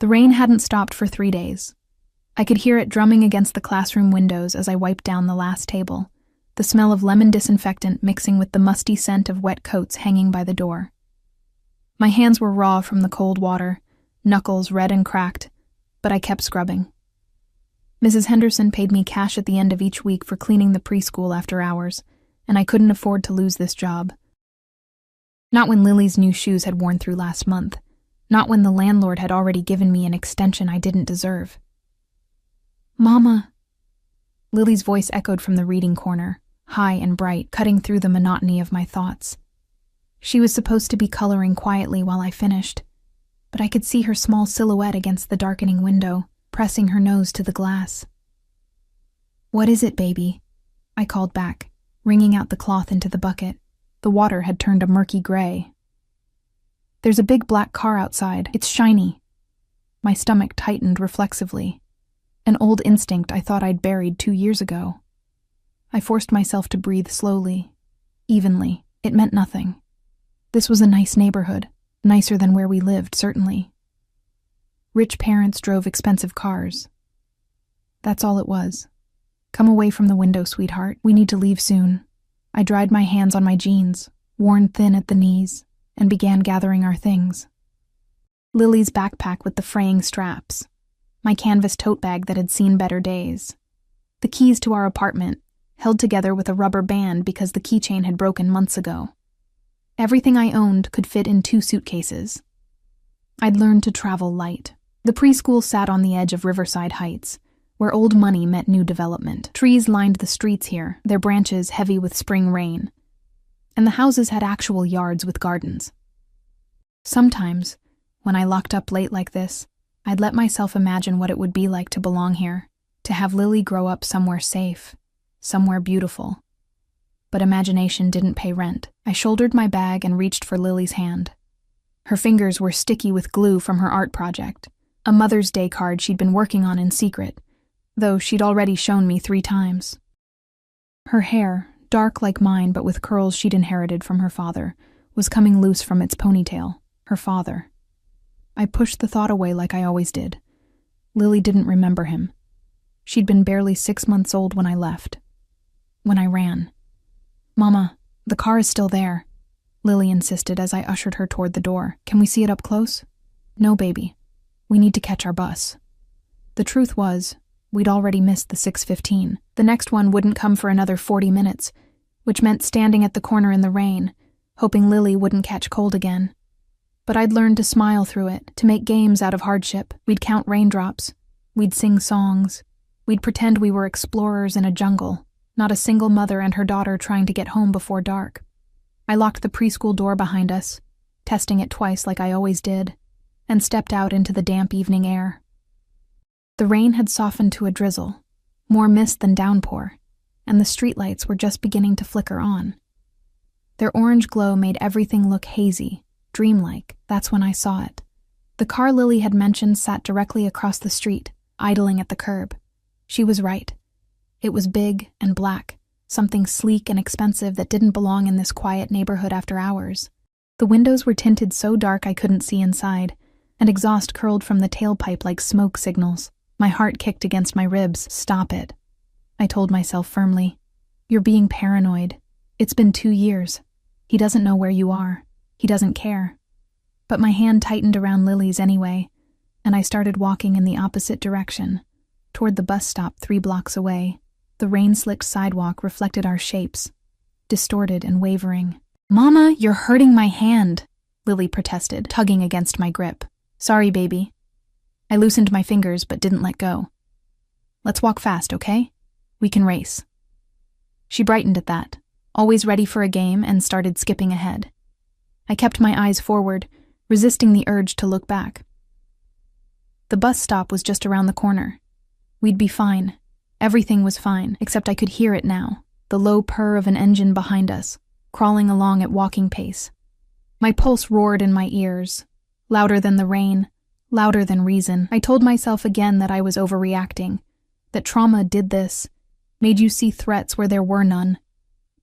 The rain hadn't stopped for 3 days. I could hear it drumming against the classroom windows as I wiped down the last table, the smell of lemon disinfectant mixing with the musty scent of wet coats hanging by the door. My hands were raw from the cold water, knuckles red and cracked, but I kept scrubbing. Mrs. Henderson paid me cash at the end of each week for cleaning the preschool after hours, and I couldn't afford to lose this job. Not when Lily's new shoes had worn through last month. Not when the landlord had already given me an extension I didn't deserve. "Mama." Lily's voice echoed from the reading corner, high and bright, cutting through the monotony of my thoughts. She was supposed to be coloring quietly while I finished, but I could see her small silhouette against the darkening window, pressing her nose to the glass. "What is it, baby?" I called back, wringing out the cloth into the bucket. The water had turned a murky gray. "There's a big black car outside. It's shiny." My stomach tightened reflexively. An old instinct I thought I'd buried 2 years ago. I forced myself to breathe slowly, evenly. It meant nothing. This was a nice neighborhood, nicer than where we lived, certainly. Rich parents drove expensive cars. That's all it was. "Come away from the window, sweetheart. We need to leave soon." I dried my hands on my jeans, worn thin at the knees, and began gathering our things. Lily's backpack with the fraying straps, my canvas tote bag that had seen better days, the keys to our apartment, held together with a rubber band because the keychain had broken months ago. Everything I owned could fit in 2 suitcases. I'd learned to travel light. The preschool sat on the edge of Riverside Heights, where old money met new development. Trees lined the streets here, their branches heavy with spring rain, and the houses had actual yards with gardens. Sometimes, when I locked up late like this, I'd let myself imagine what it would be like to belong here, to have Lily grow up somewhere safe, somewhere beautiful. But imagination didn't pay rent. I shouldered my bag and reached for Lily's hand. Her fingers were sticky with glue from her art project, a Mother's Day card she'd been working on in secret, though she'd already shown me 3 times. Her hair, dark like mine but with curls she'd inherited from her father, was coming loose from its ponytail. Her father. I pushed the thought away like I always did. Lily didn't remember him. She'd been barely 6 months old when I left. When I ran. "Mama, the car is still there," Lily insisted as I ushered her toward the door. "Can we see it up close?" "No, baby. We need to catch our bus." The truth was, we'd already missed the 6:15. The next one wouldn't come for another 40 minutes, which meant standing at the corner in the rain, hoping Lily wouldn't catch cold again. But I'd learned to smile through it, to make games out of hardship. We'd count raindrops. We'd sing songs. We'd pretend we were explorers in a jungle, not a single mother and her daughter trying to get home before dark. I locked the preschool door behind us, testing it twice like I always did, and stepped out into the damp evening air. The rain had softened to a drizzle, more mist than downpour, and the streetlights were just beginning to flicker on. Their orange glow made everything look hazy, dreamlike. That's when I saw it. The car Lily had mentioned sat directly across the street, idling at the curb. She was right. It was big and black, something sleek and expensive that didn't belong in this quiet neighborhood after hours. The windows were tinted so dark I couldn't see inside, and exhaust curled from the tailpipe like smoke signals. My heart kicked against my ribs. "Stop it," I told myself firmly. "You're being paranoid. It's been 2 years. He doesn't know where you are. He doesn't care." But my hand tightened around Lily's anyway, and I started walking in the opposite direction, toward the bus stop 3 blocks away. The rain-slicked sidewalk reflected our shapes, distorted and wavering. "Mama, you're hurting my hand," Lily protested, tugging against my grip. "Sorry, baby." I loosened my fingers but didn't let go. "Let's walk fast, okay? We can race." She brightened at that, always ready for a game, and started skipping ahead. I kept my eyes forward, resisting the urge to look back. The bus stop was just around the corner. We'd be fine. Everything was fine, except I could hear it now, the low purr of an engine behind us, crawling along at walking pace. My pulse roared in my ears, louder than the rain, louder than reason. I told myself again that I was overreacting, that trauma did this, made you see threats where there were none.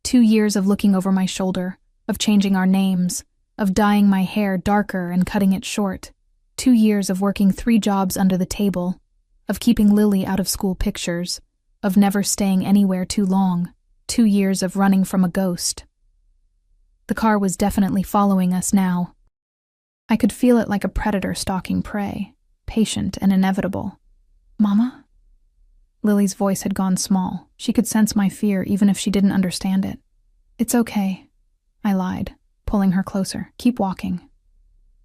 2 years of looking over my shoulder, of changing our names, of dyeing my hair darker and cutting it short. 2 years of working 3 jobs under the table, of keeping Lily out of school pictures, of never staying anywhere too long, 2 years of running from a ghost. The car was definitely following us now. I could feel it like a predator stalking prey, patient and inevitable. "Mama?" Lily's voice had gone small. She could sense my fear even if she didn't understand it. "It's okay," I lied, pulling her closer. "Keep walking."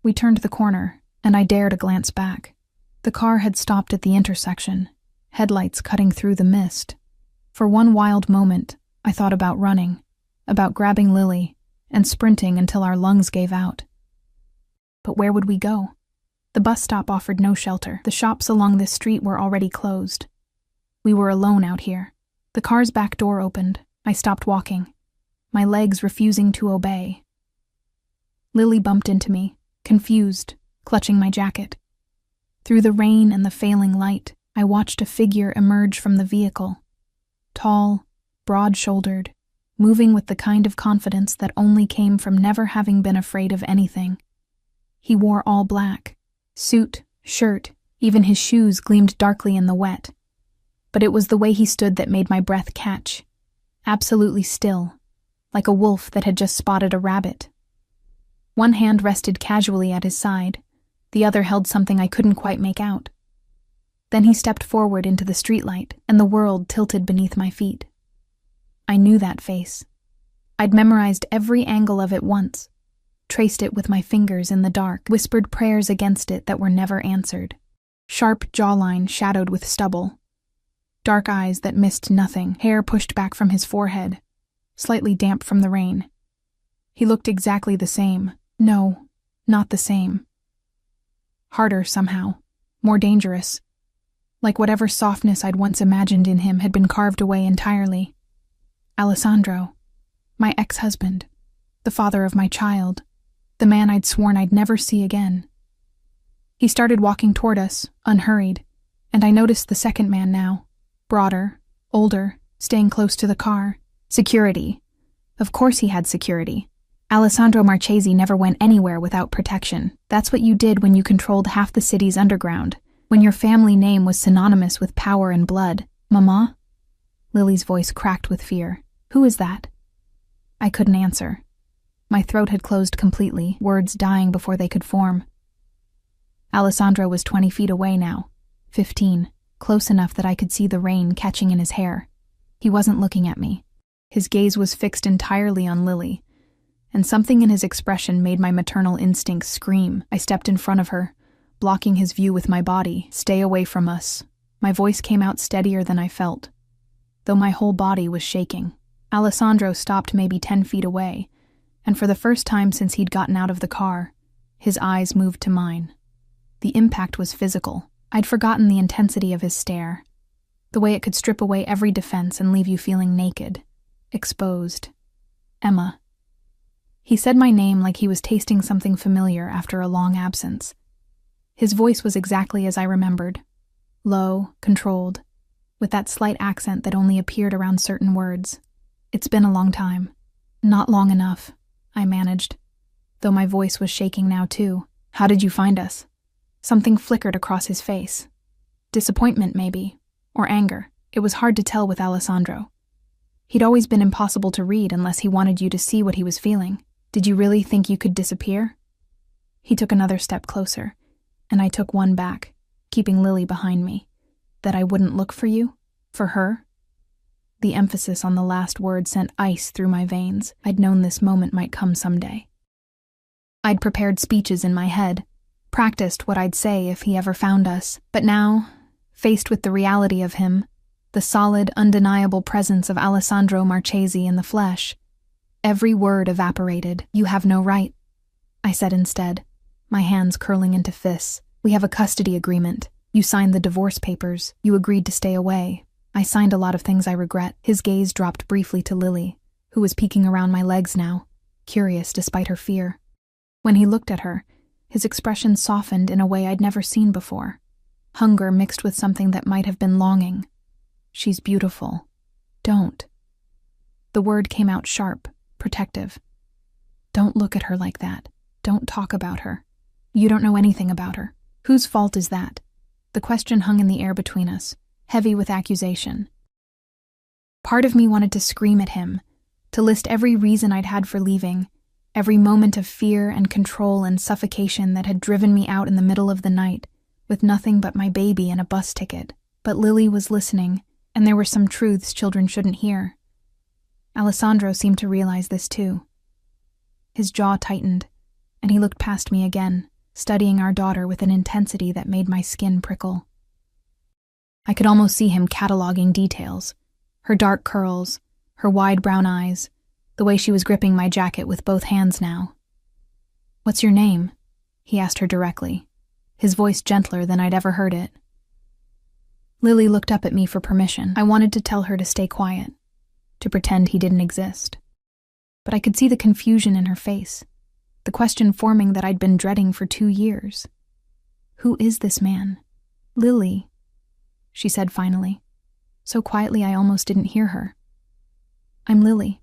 We turned the corner, and I dared a glance back. The car had stopped at the intersection, headlights cutting through the mist. For one wild moment, I thought about running, about grabbing Lily, and sprinting until our lungs gave out. But where would we go? The bus stop offered no shelter. The shops along this street were already closed. We were alone out here. The car's back door opened. I stopped walking, my legs refusing to obey. Lily bumped into me, confused, clutching my jacket. Through the rain and the failing light, I watched a figure emerge from the vehicle. Tall, broad-shouldered, moving with the kind of confidence that only came from never having been afraid of anything. He wore all black. Suit, shirt, even his shoes gleamed darkly in the wet. But it was the way he stood that made my breath catch. Absolutely still, like a wolf that had just spotted a rabbit. One hand rested casually at his side, the other held something I couldn't quite make out. Then he stepped forward into the streetlight, and the world tilted beneath my feet. I knew that face. I'd memorized every angle of it once, traced it with my fingers in the dark, whispered prayers against it that were never answered. Sharp jawline shadowed with stubble. Dark eyes that missed nothing, hair pushed back from his forehead, slightly damp from the rain. He looked exactly the same. No, not the same. Harder somehow, more dangerous. Like whatever softness I'd once imagined in him had been carved away entirely. Alessandro, my ex-husband, the father of my child, the man I'd sworn I'd never see again. He started walking toward us, unhurried, and I noticed the second man now, broader, older, staying close to the car. Security. Of course he had security. Alessandro Marchesi never went anywhere without protection. That's what you did when you controlled half the city's underground, when your family name was synonymous with power and blood. "Mama?" Lily's voice cracked with fear. "Who is that?" I couldn't answer. My throat had closed completely, words dying before they could form. Alessandro was 20 feet away now, 15, close enough that I could see the rain catching in his hair. He wasn't looking at me. His gaze was fixed entirely on Lily, and something in his expression made my maternal instincts scream. I stepped in front of her, blocking his view with my body. "Stay away from us." My voice came out steadier than I felt, though my whole body was shaking. Alessandro stopped maybe 10 feet away, and for the first time since he'd gotten out of the car, his eyes moved to mine. The impact was physical. I'd forgotten the intensity of his stare, the way it could strip away every defense and leave you feeling naked, exposed. "Emma." He said my name like he was tasting something familiar after a long absence. His voice was exactly as I remembered, low, controlled, with that slight accent that only appeared around certain words. "It's been a long time." "Not long enough," I managed, though my voice was shaking now too. "How did you find us?" Something flickered across his face. Disappointment, maybe, or anger. It was hard to tell with Alessandro. He'd always been impossible to read unless he wanted you to see what he was feeling. "Did you really think you could disappear?" He took another step closer, and I took one back, keeping Lily behind me. "That I wouldn't look for you? For her?" The emphasis on the last word sent ice through my veins. I'd known this moment might come someday. I'd prepared speeches in my head, practiced what I'd say if he ever found us, but now, faced with the reality of him, the solid, undeniable presence of Alessandro Marchesi in the flesh, every word evaporated. "You have no right," I said instead, my hands curling into fists. "We have a custody agreement. You signed the divorce papers. You agreed to stay away. I signed a lot of things I regret." His gaze dropped briefly to Lily, who was peeking around my legs now, curious despite her fear. When he looked at her, his expression softened in a way I'd never seen before. Hunger mixed with something that might have been longing. "She's beautiful. Don't." The word came out sharp, protective. "Don't look at her like that. Don't talk about her. You don't know anything about her." Whose fault is that? The question hung in the air between us, heavy with accusation. Part of me wanted to scream at him, to list every reason I'd had for leaving, every moment of fear and control and suffocation that had driven me out in the middle of the night, with nothing but my baby and a bus ticket. But Lily was listening, and there were some truths children shouldn't hear. Alessandro seemed to realize this too. His jaw tightened, and he looked past me again, studying our daughter with an intensity that made my skin prickle. I could almost see him cataloging details. Her dark curls, her wide brown eyes, the way she was gripping my jacket with both hands now. "What's your name?" he asked her directly, his voice gentler than I'd ever heard it. Lily looked up at me for permission. I wanted to tell her to stay quiet, to pretend he didn't exist. But I could see the confusion in her face, the question forming that I'd been dreading for 2 years. "Who is this man?" "Lily," she said finally, so quietly I almost didn't hear her. "I'm Lily."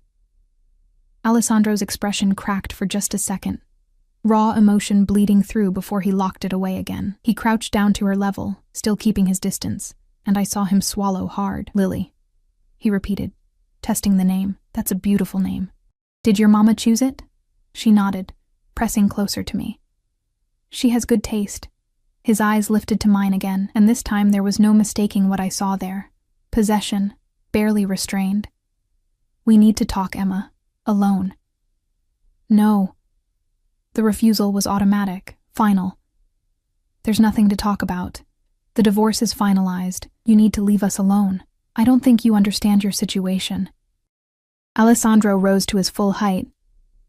Alessandro's expression cracked for just a second, raw emotion bleeding through before he locked it away again. He crouched down to her level, still keeping his distance, and I saw him swallow hard. "Lily," he repeated, testing the name. "That's a beautiful name. Did your mama choose it?" She nodded, pressing closer to me. "She has good taste." His eyes lifted to mine again, and this time there was no mistaking what I saw there. Possession, barely restrained. "We need to talk, Emma. Alone." "No." The refusal was automatic, final. "There's nothing to talk about. The divorce is finalized. You need to leave us alone. I don't think you understand your situation." Alessandro rose to his full height,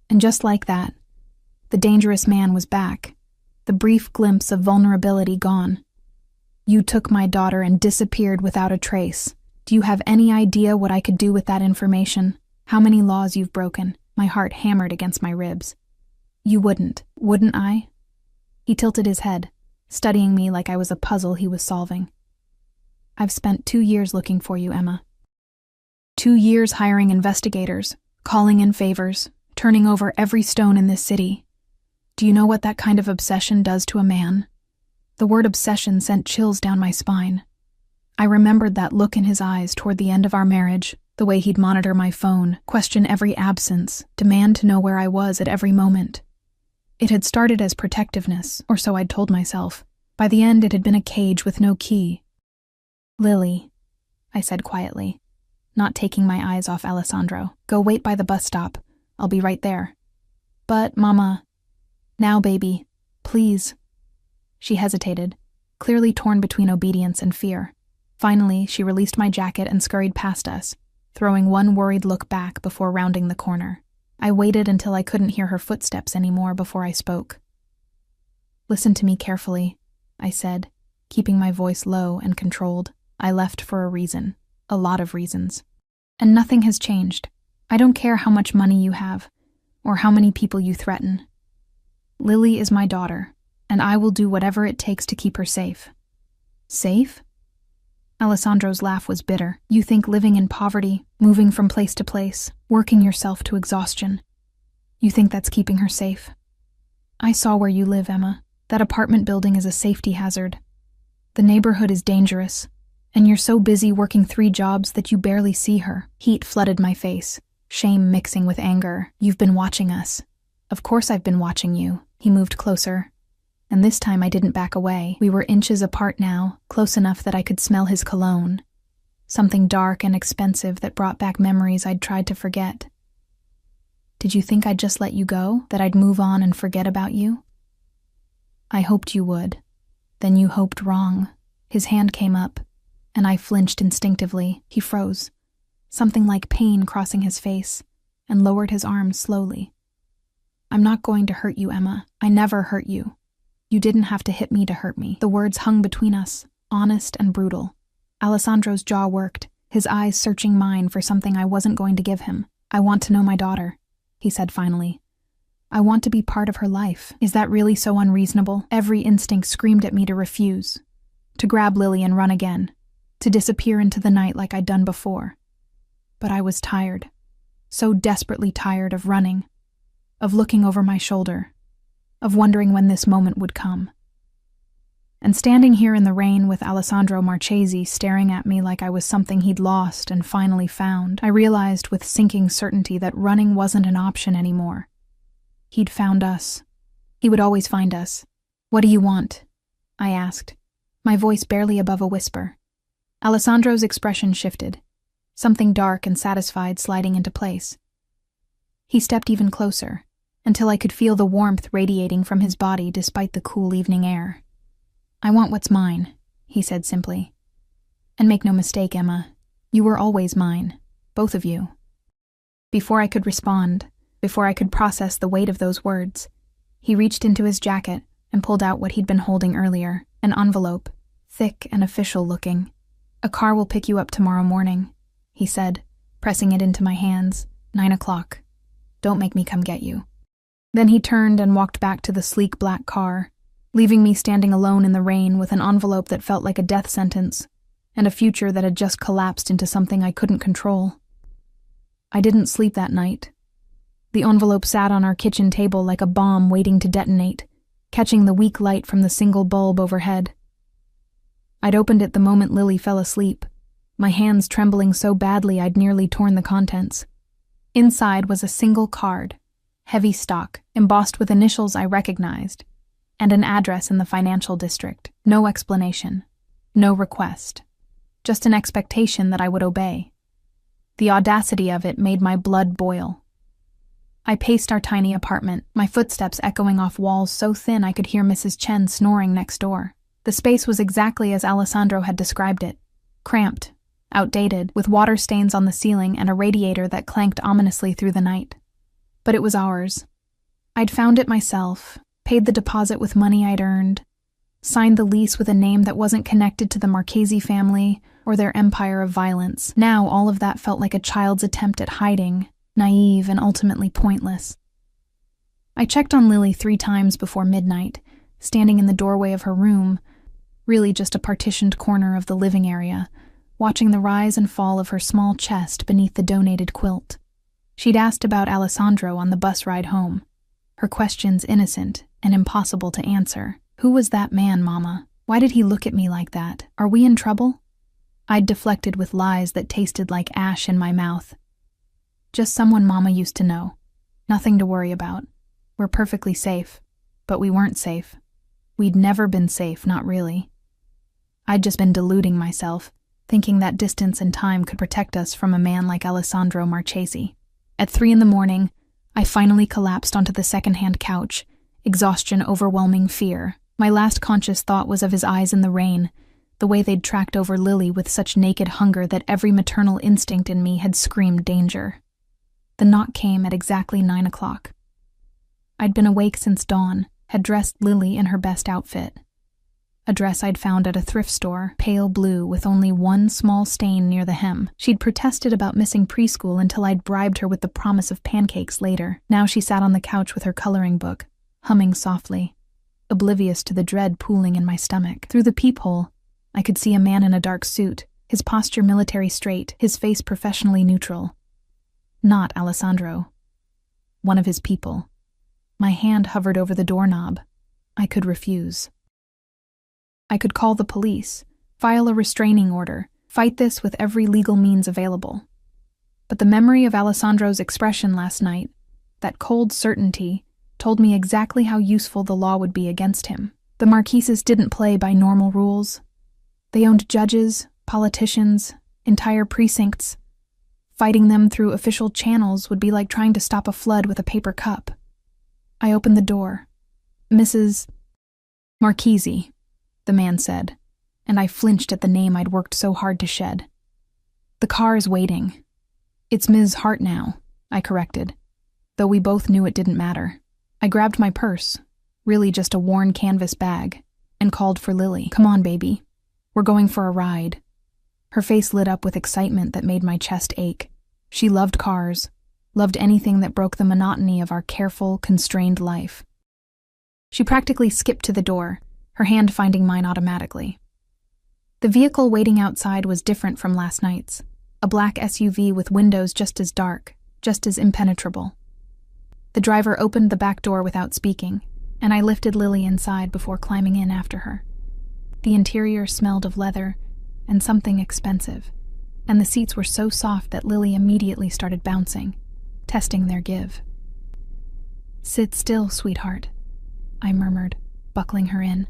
and just like that, the dangerous man was back, the brief glimpse of vulnerability gone. "You took my daughter and disappeared without a trace. Do you have any idea what I could do with that information? How many laws you've broken?" My heart hammered against my ribs. "You wouldn't I?" He tilted his head, studying me like I was a puzzle he was solving. "I've spent 2 years looking for you, Emma. 2 years hiring investigators, calling in favors, turning over every stone in this city. Do you know what that kind of obsession does to a man?" The word obsession sent chills down my spine. I remembered that look in his eyes toward the end of our marriage, the way he'd monitor my phone, question every absence, demand to know where I was at every moment. It had started as protectiveness, or so I'd told myself. By the end, it had been a cage with no key. "Lily," I said quietly, not taking my eyes off Alessandro. "Go wait by the bus stop. I'll be right there." "But, Mama..." "Now, baby. Please." She hesitated, clearly torn between obedience and fear. Finally, she released my jacket and scurried past us, throwing one worried look back before rounding the corner. I waited until I couldn't hear her footsteps anymore before I spoke. "Listen to me carefully," I said, keeping my voice low and controlled. "I left for a reason. A lot of reasons. And nothing has changed. I don't care how much money you have, or how many people you threaten. Lily is my daughter, and I will do whatever it takes to keep her safe." "Safe?" Alessandro's laugh was bitter. "You think living in poverty, moving from place to place, working yourself to exhaustion, you think that's keeping her safe? I saw where you live, Emma. That apartment building is a safety hazard. The neighborhood is dangerous, and you're so busy working 3 jobs that you barely see her." Heat flooded my face, shame mixing with anger. "You've been watching us." "Of course I've been watching you." He moved closer, and this time I didn't back away. We were inches apart now, close enough that I could smell his cologne, something dark and expensive that brought back memories I'd tried to forget. "Did you think I'd just let you go, that I'd move on and forget about you?" "I hoped you would. Then you hoped wrong." His hand came up, and I flinched instinctively. He froze, something like pain crossing his face, and lowered his arms slowly. "I'm not going to hurt you, Emma. I never hurt you. You didn't have to hit me to hurt me." The words hung between us, honest and brutal. Alessandro's jaw worked, his eyes searching mine for something I wasn't going to give him. "I want to know my daughter," he said finally. "I want to be part of her life." Is that really so unreasonable? Every instinct screamed at me to refuse, to grab Lily and run again, to disappear into the night like I'd done before. But I was tired, so desperately tired of running, of looking over my shoulder, of wondering when this moment would come. And standing here in the rain with Alessandro Marchesi staring at me like I was something he'd lost and finally found, I realized with sinking certainty that running wasn't an option anymore. He'd found us. He would always find us. "What do you want?" I asked, my voice barely above a whisper. Alessandro's expression shifted, something dark and satisfied sliding into place. He stepped even closer, until I could feel the warmth radiating from his body despite the cool evening air. "I want what's mine," he said simply. "And make no mistake, Emma, you were always mine, both of you." Before I could respond, before I could process the weight of those words, he reached into his jacket and pulled out what he'd been holding earlier, an envelope, thick and official-looking. "A car will pick you up tomorrow morning," he said, pressing it into my hands. 9 o'clock. "Don't make me come get you." Then he turned and walked back to the sleek black car, leaving me standing alone in the rain with an envelope that felt like a death sentence, and a future that had just collapsed into something I couldn't control. I didn't sleep that night. The envelope sat on our kitchen table like a bomb waiting to detonate, catching the weak light from the single bulb overhead. I'd opened it the moment Lily fell asleep, my hands trembling so badly I'd nearly torn the contents. Inside was a single card, heavy stock, embossed with initials I recognized, and an address in the financial district. No explanation, no request, just an expectation that I would obey. The audacity of it made my blood boil. I paced our tiny apartment, my footsteps echoing off walls so thin I could hear Mrs. Chen snoring next door. The space was exactly as Alessandro had described it, cramped, outdated, with water stains on the ceiling and a radiator that clanked ominously through the night. But it was ours. I'd found it myself, paid the deposit with money I'd earned, signed the lease with a name that wasn't connected to the Marchesi family or their empire of violence. Now all of that felt like a child's attempt at hiding, naive and ultimately pointless. I checked on Lily 3 times before midnight, standing in the doorway of her room, really just a partitioned corner of the living area, watching the rise and fall of her small chest beneath the donated quilt. She'd asked about Alessandro on the bus ride home, her questions innocent and impossible to answer. "Who was that man, Mama? Why did he look at me like that? Are we in trouble?" I'd deflected with lies that tasted like ash in my mouth. "Just someone Mama used to know. Nothing to worry about. We're perfectly safe." But we weren't safe. We'd never been safe, not really. I'd just been deluding myself, thinking that distance and time could protect us from a man like Alessandro Marchesi. At 3 in the morning, I finally collapsed onto the second-hand couch, exhaustion overwhelming fear. My last conscious thought was of his eyes in the rain, the way they'd tracked over Lily with such naked hunger that every maternal instinct in me had screamed danger. The knock came at exactly 9 o'clock. I'd been awake since dawn, had dressed Lily in her best outfit. A dress I'd found at a thrift store, pale blue with only one small stain near the hem. She'd protested about missing preschool until I'd bribed her with the promise of pancakes later. Now she sat on the couch with her coloring book, humming softly, oblivious to the dread pooling in my stomach. Through the peephole, I could see a man in a dark suit, his posture military straight, his face professionally neutral. Not Alessandro. One of his people. My hand hovered over the doorknob. I could refuse. I could call the police, file a restraining order, fight this with every legal means available. But the memory of Alessandro's expression last night, that cold certainty, told me exactly how useful the law would be against him. The Marcheses didn't play by normal rules. They owned judges, politicians, entire precincts. Fighting them through official channels would be like trying to stop a flood with a paper cup. I opened the door. "Mrs. Marchesi," the man said, and I flinched at the name I'd worked so hard to shed. "The car is waiting." "It's Ms. Hart now," I corrected, though we both knew it didn't matter. I grabbed my purse, really just a worn canvas bag, and called for Lily. "Come on, baby. We're going for a ride." Her face lit up with excitement that made my chest ache. She loved cars, loved anything that broke the monotony of our careful, constrained life. She practically skipped to the door, her hand finding mine automatically. The vehicle waiting outside was different from last night's, a black SUV with windows just as dark, just as impenetrable. The driver opened the back door without speaking, and I lifted Lily inside before climbing in after her. The interior smelled of leather and something expensive, and the seats were so soft that Lily immediately started bouncing, testing their give. "Sit still, sweetheart," I murmured, buckling her in.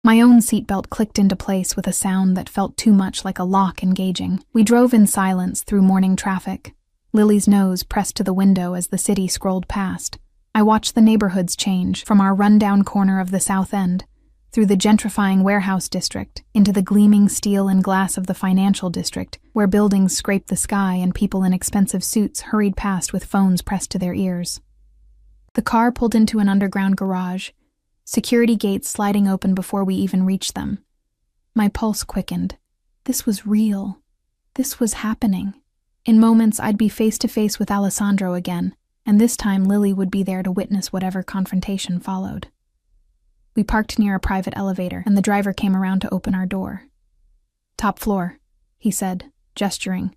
My own seatbelt clicked into place with a sound that felt too much like a lock engaging. We drove in silence through morning traffic, Lily's nose pressed to the window as the city scrolled past. I watched the neighborhoods change from our rundown corner of the South End, through the gentrifying warehouse district, into the gleaming steel and glass of the financial district, where buildings scraped the sky and people in expensive suits hurried past with phones pressed to their ears. The car pulled into an underground garage, security gates sliding open before we even reached them. My pulse quickened. This was real. This was happening. In moments, I'd be face to face with Alessandro again, and this time Lily would be there to witness whatever confrontation followed. We parked near a private elevator, and the driver came around to open our door. "Top floor," he said, gesturing.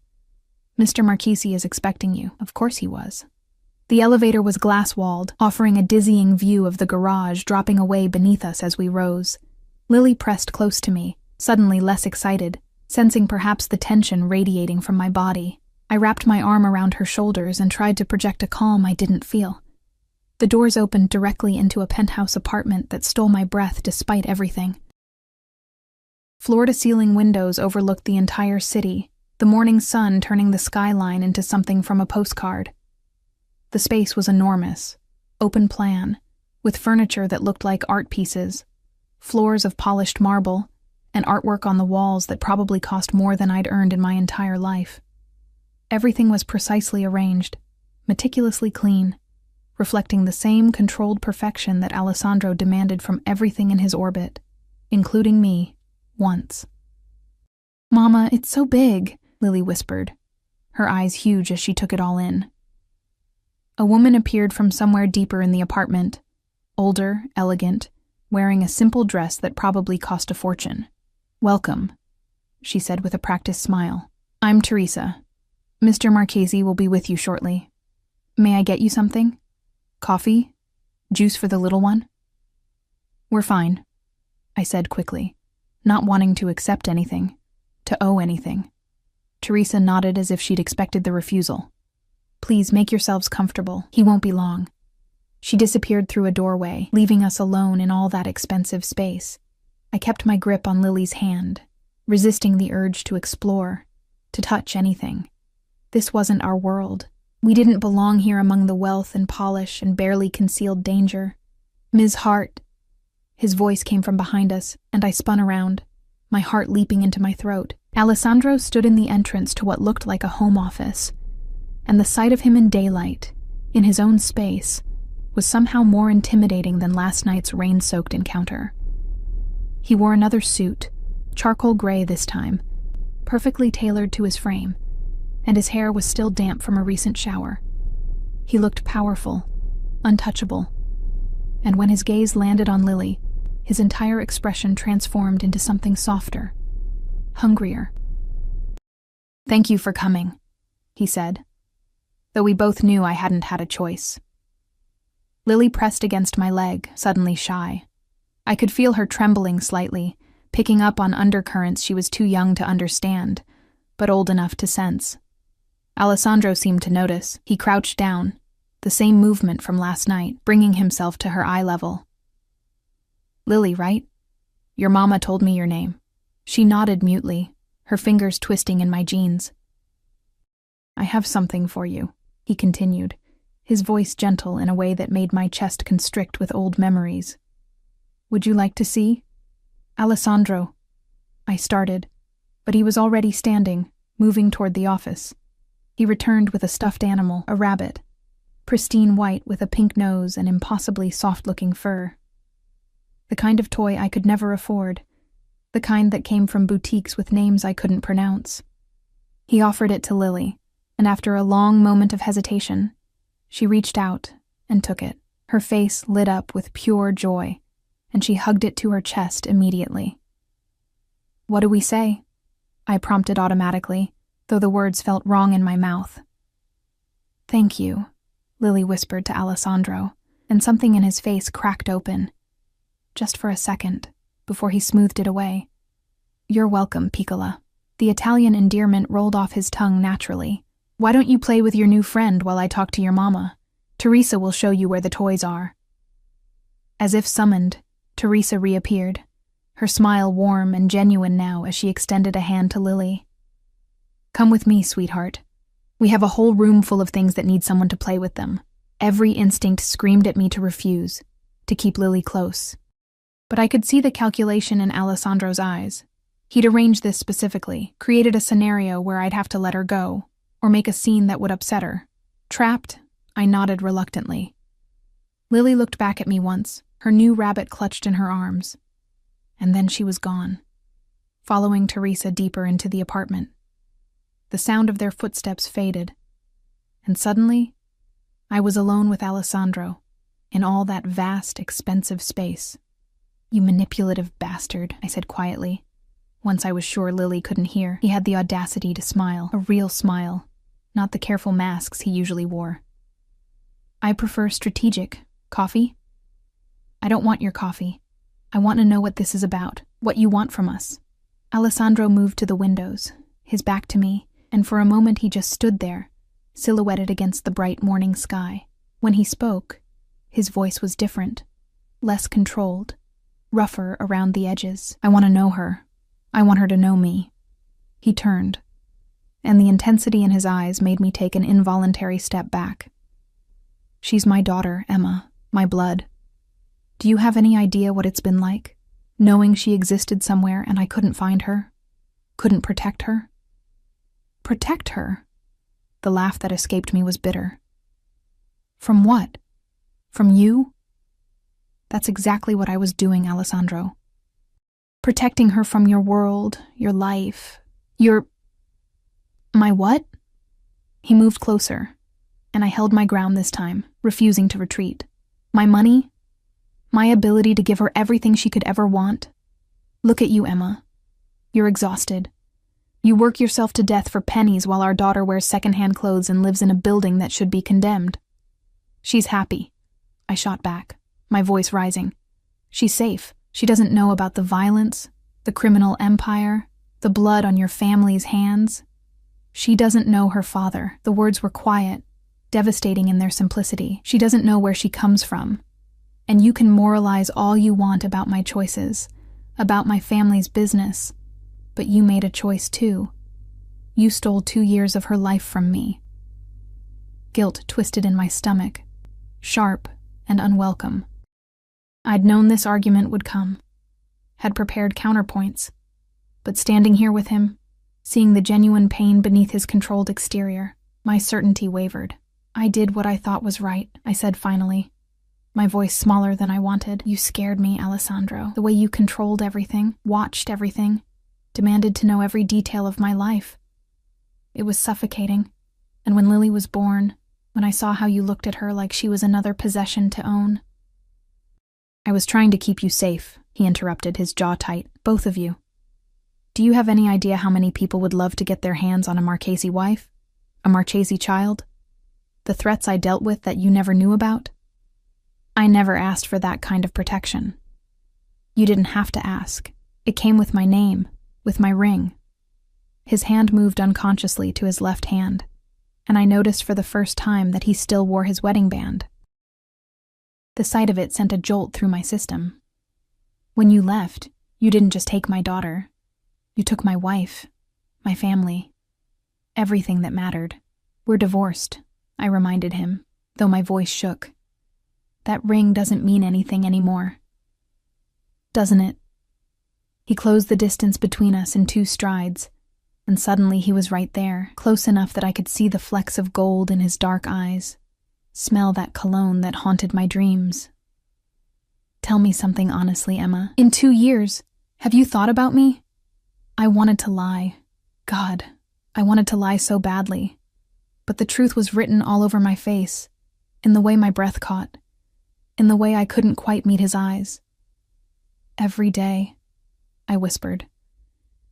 "Mr. Marchese is expecting you." Of course he was. The elevator was glass-walled, offering a dizzying view of the garage dropping away beneath us as we rose. Lily pressed close to me, suddenly less excited, sensing perhaps the tension radiating from my body. I wrapped my arm around her shoulders and tried to project a calm I didn't feel. The doors opened directly into a penthouse apartment that stole my breath despite everything. Floor-to-ceiling windows overlooked the entire city, the morning sun turning the skyline into something from a postcard. The space was enormous, open plan, with furniture that looked like art pieces, floors of polished marble, and artwork on the walls that probably cost more than I'd earned in my entire life. Everything was precisely arranged, meticulously clean, reflecting the same controlled perfection that Alessandro demanded from everything in his orbit, including me, once. "Mama, it's so big," Lily whispered, her eyes huge as she took it all in. A woman appeared from somewhere deeper in the apartment, older, elegant, wearing a simple dress that probably cost a fortune. "Welcome," she said with a practiced smile. "I'm Teresa. Mr. Marchese will be with you shortly. May I get you something? Coffee? Juice for the little one?" "We're fine," I said quickly, not wanting to accept anything, to owe anything. Teresa nodded as if she'd expected the refusal. "Please make yourselves comfortable. He won't be long." She disappeared through a doorway, leaving us alone in all that expensive space. I kept my grip on Lily's hand, resisting the urge to explore, to touch anything. This wasn't our world. We didn't belong here among the wealth and polish and barely concealed danger. "Ms. Hart." His voice came from behind us, and I spun around, my heart leaping into my throat. Alessandro stood in the entrance to what looked like a home office, and the sight of him in daylight, in his own space, was somehow more intimidating than last night's rain-soaked encounter. He wore another suit, charcoal gray this time, perfectly tailored to his frame, and his hair was still damp from a recent shower. He looked powerful, untouchable, and when his gaze landed on Lily, his entire expression transformed into something softer, hungrier. "Thank you for coming," he said, though we both knew I hadn't had a choice. Lily pressed against my leg, suddenly shy. I could feel her trembling slightly, picking up on undercurrents she was too young to understand, but old enough to sense. Alessandro seemed to notice. He crouched down, the same movement from last night, bringing himself to her eye level. "Lily, right? Your mama told me your name." She nodded mutely, her fingers twisting in my jeans. "I have something for you," he continued, his voice gentle in a way that made my chest constrict with old memories. "Would you like to see?" "Alessandro," I started, but he was already standing, moving toward the office. He returned with a stuffed animal, a rabbit, pristine white with a pink nose and impossibly soft-looking fur. The kind of toy I could never afford, the kind that came from boutiques with names I couldn't pronounce. He offered it to Lily, and after a long moment of hesitation, she reached out and took it. Her face lit up with pure joy, and she hugged it to her chest immediately. "What do we say?" I prompted automatically, though the words felt wrong in my mouth. "Thank you," Lily whispered to Alessandro, and something in his face cracked open. Just for a second, before he smoothed it away. "You're welcome, Piccola." The Italian endearment rolled off his tongue naturally. "Why don't you play with your new friend while I talk to your mama? Teresa will show you where the toys are." As if summoned, Teresa reappeared, her smile warm and genuine now as she extended a hand to Lily. "Come with me, sweetheart. We have a whole room full of things that need someone to play with them." Every instinct screamed at me to refuse, to keep Lily close. But I could see the calculation in Alessandro's eyes. He'd arranged this specifically, created a scenario where I'd have to let her go, or make a scene that would upset her. Trapped, I nodded reluctantly. Lily looked back at me once, her new rabbit clutched in her arms. And then she was gone, following Teresa deeper into the apartment. The sound of their footsteps faded, and suddenly, I was alone with Alessandro, in all that vast, expensive space. "You manipulative bastard," I said quietly. Once I was sure Lily couldn't hear, he had the audacity to smile, a real smile, not the careful masks he usually wore. "I prefer strategic. Coffee?" "I don't want your coffee. I want to know what this is about, what you want from us." Alessandro moved to the windows, his back to me, and for a moment he just stood there, silhouetted against the bright morning sky. When he spoke, his voice was different, less controlled, rougher around the edges. "I want to know her. I want her to know me." He turned, and the intensity in his eyes made me take an involuntary step back. "She's my daughter, Emma, my blood. Do you have any idea what it's been like, knowing she existed somewhere and I couldn't find her? Couldn't protect her?" "Protect her?" The laugh that escaped me was bitter. "From what? From you?" "That's exactly what I was doing, Alessandro. Protecting her from your world, your life, your..." "My what?" He moved closer, and I held my ground this time, refusing to retreat. "My money? My ability to give her everything she could ever want? Look at you, Emma. You're exhausted. You work yourself to death for pennies while our daughter wears secondhand clothes and lives in a building that should be condemned." "She's happy," I shot back, my voice rising. "She's safe. She doesn't know about the violence, the criminal empire, the blood on your family's hands. She doesn't know her father." The words were quiet, devastating in their simplicity. "She doesn't know where she comes from. And you can moralize all you want about my choices, about my family's business, but you made a choice too. You stole 2 years of her life from me." Guilt twisted in my stomach, sharp and unwelcome. I'd known this argument would come, had prepared counterpoints, but standing here with him, seeing the genuine pain beneath his controlled exterior, my certainty wavered. "I did what I thought was right," I said finally, my voice smaller than I wanted. "You scared me, Alessandro. The way you controlled everything, watched everything, demanded to know every detail of my life. It was suffocating, and when Lily was born, when I saw how you looked at her like she was another possession to own..." "I was trying to keep you safe," he interrupted, his jaw tight. "Both of you. Do you have any idea how many people would love to get their hands on a Marchese wife? A Marchese child? The threats I dealt with that you never knew about? I never asked for that kind of protection. You didn't have to ask. It came with my name, with my ring." His hand moved unconsciously to his left hand, and I noticed for the first time that he still wore his wedding band. The sight of it sent a jolt through my system. "When you left, you didn't just take my daughter. You took my wife, my family, everything that mattered. We're divorced," I reminded him, though my voice shook. "That ring doesn't mean anything anymore." "Doesn't it?" He closed the distance between us in 2 strides, and suddenly he was right there, close enough that I could see the flecks of gold in his dark eyes, smell that cologne that haunted my dreams. "Tell me something honestly, Emma. In 2 years, have you thought about me?" I wanted to lie. God, I wanted to lie so badly. But the truth was written all over my face, in the way my breath caught, in the way I couldn't quite meet his eyes. "Every day," I whispered.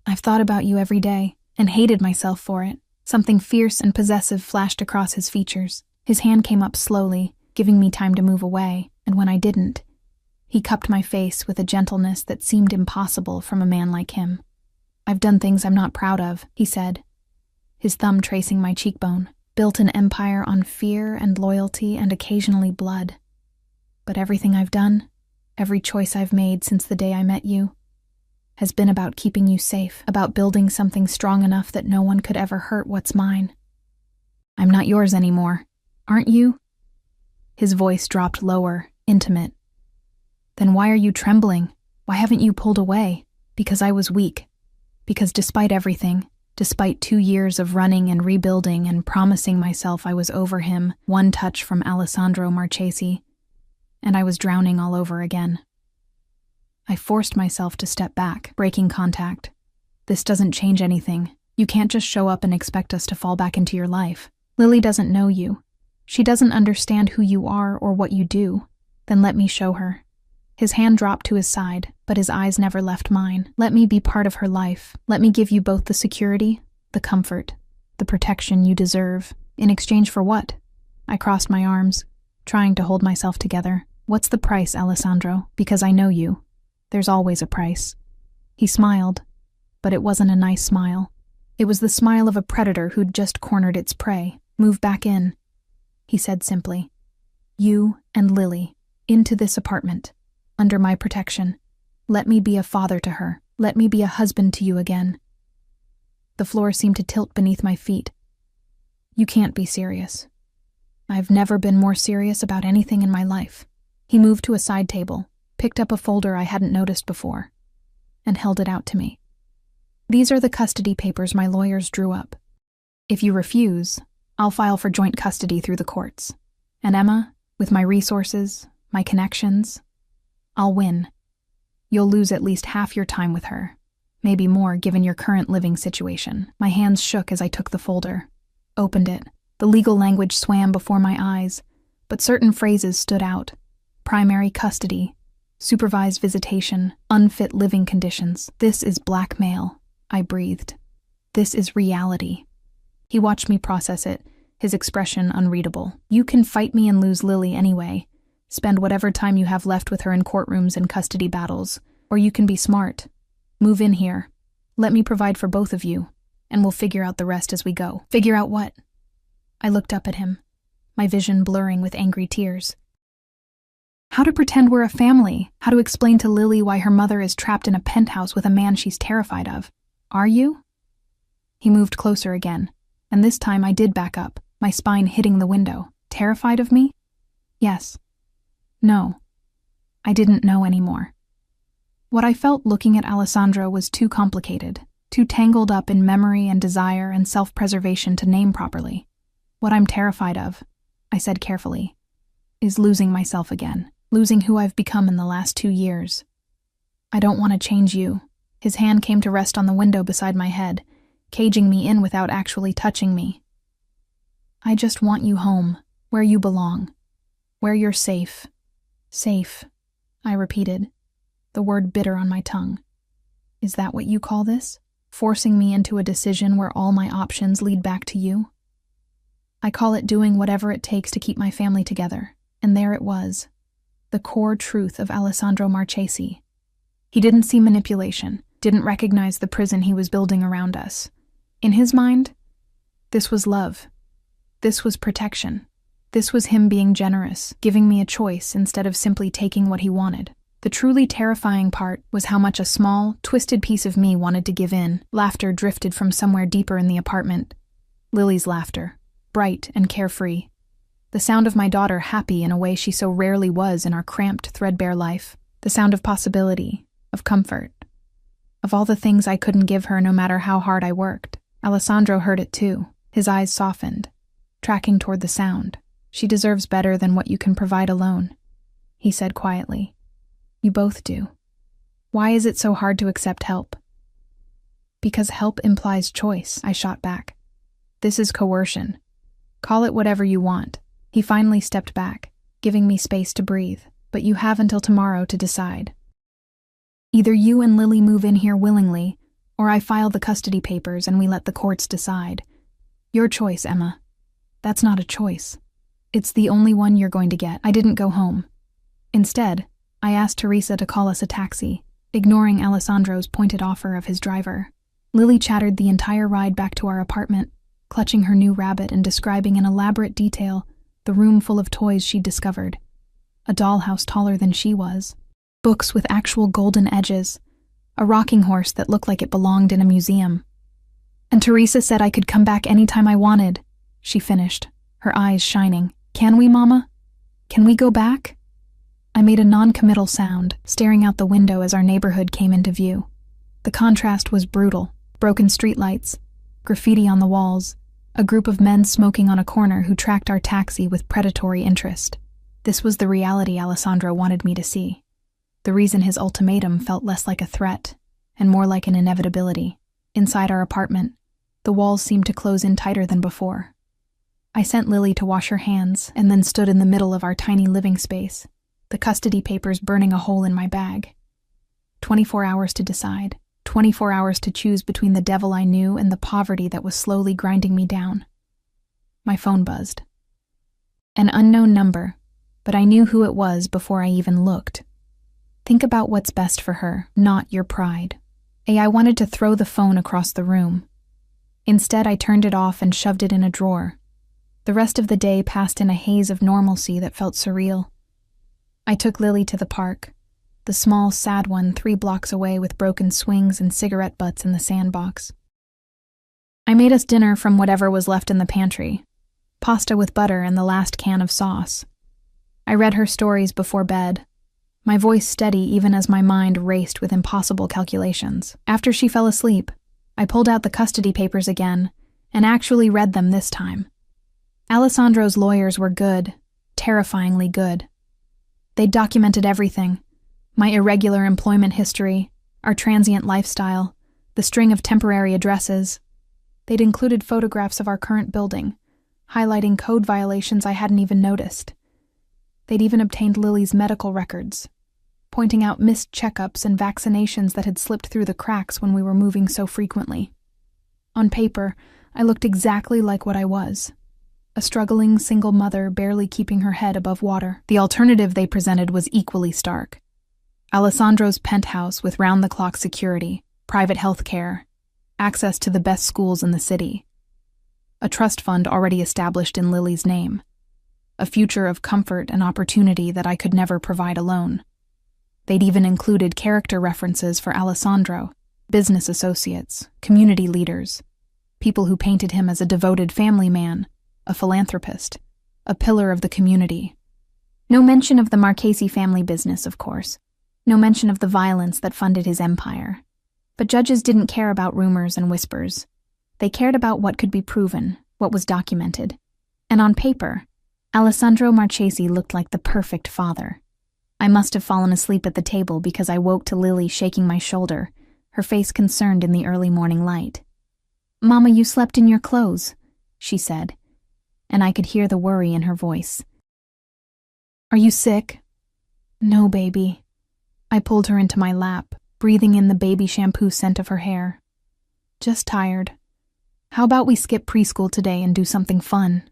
"I've thought about you every day, and hated myself for it." Something fierce and possessive flashed across his features. His hand came up slowly, giving me time to move away, and when I didn't, He cupped my face with a gentleness that seemed impossible from a man like him. "I've done things I'm not proud of," he said, his thumb tracing my cheekbone. "Built an empire on fear and loyalty and occasionally blood. But everything I've done, every choice I've made since the day I met you, has been about keeping you safe, about building something strong enough that no one could ever hurt what's mine. I'm not yours anymore, aren't you?" His voice dropped lower, intimate. "Then why are you trembling? Why haven't you pulled away?" "Because I was weak. Because despite everything, despite 2 years of running and rebuilding and promising myself I was over him, one touch from Alessandro Marchesi, and I was drowning all over again. I forced myself to step back, breaking contact. This doesn't change anything. You can't just show up and expect us to fall back into your life. Lily doesn't know you. She doesn't understand who you are or what you do. Then let me show her." His hand dropped to his side, but his eyes never left mine. "Let me be part of her life. Let me give you both the security, the comfort, the protection you deserve. In exchange for what?" I crossed my arms, trying to hold myself together. "What's the price, Alessandro? Because I know you. There's always a price." He smiled, but it wasn't a nice smile. It was the smile of a predator who'd just cornered its prey. "Move back in," he said simply. "You and Lily, into this apartment. Under my protection. Let me be a father to her. Let me be a husband to you again." The floor seemed to tilt beneath my feet. "You can't be serious." "I've never been more serious about anything in my life." He moved to a side table, picked up a folder I hadn't noticed before, and held it out to me. "These are the custody papers my lawyers drew up. If you refuse, I'll file for joint custody through the courts. And Emma, with my resources, my connections, I'll win. You'll lose at least half your time with her, maybe more given your current living situation." My hands shook as I took the folder, opened it. The legal language swam before my eyes, but certain phrases stood out. Primary custody, supervised visitation, unfit living conditions. "This is blackmail," I breathed. "This is reality." He watched me process it, his expression unreadable. "You can fight me and lose Lily anyway. Spend whatever time you have left with her in courtrooms and custody battles. Or you can be smart. Move in here. Let me provide for both of you, and we'll figure out the rest as we go." "Figure out what?" I looked up at him, my vision blurring with angry tears. "How to pretend we're a family, how to explain to Lily why her mother is trapped in a penthouse with a man she's terrified of. Are you?" He moved closer again, and this time I did back up, my spine hitting the window. "Terrified of me?" "Yes." "No." I didn't know anymore. What I felt looking at Alessandro was too complicated, too tangled up in memory and desire and self-preservation to name properly. "What I'm terrified of," I said carefully, "is losing myself again, losing who I've become in the last 2 years. I don't want to change you." His hand came to rest on the window beside my head, caging me in without actually touching me. "I just want you home, where you belong, where you're safe." "Safe," I repeated, the word bitter on my tongue. "Is that what you call this? Forcing me into a decision where all my options lead back to you?" "I call it doing whatever it takes to keep my family together." And there it was, the core truth of Alessandro Marchesi. He didn't see manipulation, didn't recognize the prison he was building around us. In his mind, this was love. This was protection. This was him being generous, giving me a choice instead of simply taking what he wanted. The truly terrifying part was how much a small, twisted piece of me wanted to give in. Laughter drifted from somewhere deeper in the apartment. Lily's laughter, bright and carefree. The sound of my daughter happy in a way she so rarely was in our cramped, threadbare life. The sound of possibility, of comfort, of all the things I couldn't give her no matter how hard I worked. Alessandro heard it too. His eyes softened, tracking toward the sound. "She deserves better than what you can provide alone," he said quietly. "You both do. Why is it so hard to accept help?" "Because help implies choice," I shot back. "This is coercion. Call it whatever you want." He finally stepped back, giving me space to breathe. "But you have until tomorrow to decide. Either you and Lily move in here willingly, or I file the custody papers and we let the courts decide. Your choice, Emma." "That's not a choice. It's the only one you're going to get." I didn't go home. Instead, I asked Teresa to call us a taxi, ignoring Alessandro's pointed offer of his driver. Lily chattered the entire ride back to our apartment, clutching her new rabbit and describing in elaborate detail the room full of toys she'd discovered. A dollhouse taller than she was, books with actual golden edges, a rocking horse that looked like it belonged in a museum. And Teresa said I could come back anytime I wanted, she finished, her eyes shining. Can we, Mama? Can we go back? I made a non-committal sound, staring out the window as our neighborhood came into view. The contrast was brutal. Broken streetlights, graffiti on the walls, a group of men smoking on a corner who tracked our taxi with predatory interest. This was the reality Alessandro wanted me to see. The reason his ultimatum felt less like a threat and more like an inevitability. Inside our apartment, the walls seemed to close in tighter than before. I sent Lily to wash her hands and then stood in the middle of our tiny living space, the custody papers burning a hole in my bag. 24 hours to decide. 24 hours to choose between the devil I knew and the poverty that was slowly grinding me down. My phone buzzed. An unknown number, but I knew who it was before I even looked. Think about what's best for her, not your pride. I wanted to throw the phone across the room. Instead, I turned it off and shoved it in a drawer. The rest of the day passed in a haze of normalcy that felt surreal. I took Lily to the park. The small, sad one 3 blocks away with broken swings and cigarette butts in the sandbox. I made us dinner from whatever was left in the pantry, pasta with butter and the last can of sauce. I read her stories before bed, my voice steady even as my mind raced with impossible calculations. After she fell asleep, I pulled out the custody papers again and actually read them this time. Alessandro's lawyers were good, terrifyingly good. They'd documented everything. My irregular employment history, our transient lifestyle, the string of temporary addresses. They'd included photographs of our current building, highlighting code violations I hadn't even noticed. They'd even obtained Lily's medical records, pointing out missed checkups and vaccinations that had slipped through the cracks when we were moving so frequently. On paper, I looked exactly like what I was. A struggling single mother barely keeping her head above water. The alternative they presented was equally stark. Alessandro's penthouse with round-the-clock security, private health care, access to the best schools in the city. A trust fund already established in Lily's name. A future of comfort and opportunity that I could never provide alone. They'd even included character references for Alessandro, business associates, community leaders, people who painted him as a devoted family man, a philanthropist, a pillar of the community. No mention of the Marchesi family business, of course. No mention of the violence that funded his empire. But judges didn't care about rumors and whispers. They cared about what could be proven, what was documented. And on paper, Alessandro Marchesi looked like the perfect father. I must have fallen asleep at the table because I woke to Lily shaking my shoulder, her face concerned in the early morning light. "Mama, you slept in your clothes," she said, and I could hear the worry in her voice. "Are you sick?" "No, baby." I pulled her into my lap, breathing in the baby shampoo scent of her hair. "Just tired. How about we skip preschool today and do something fun?"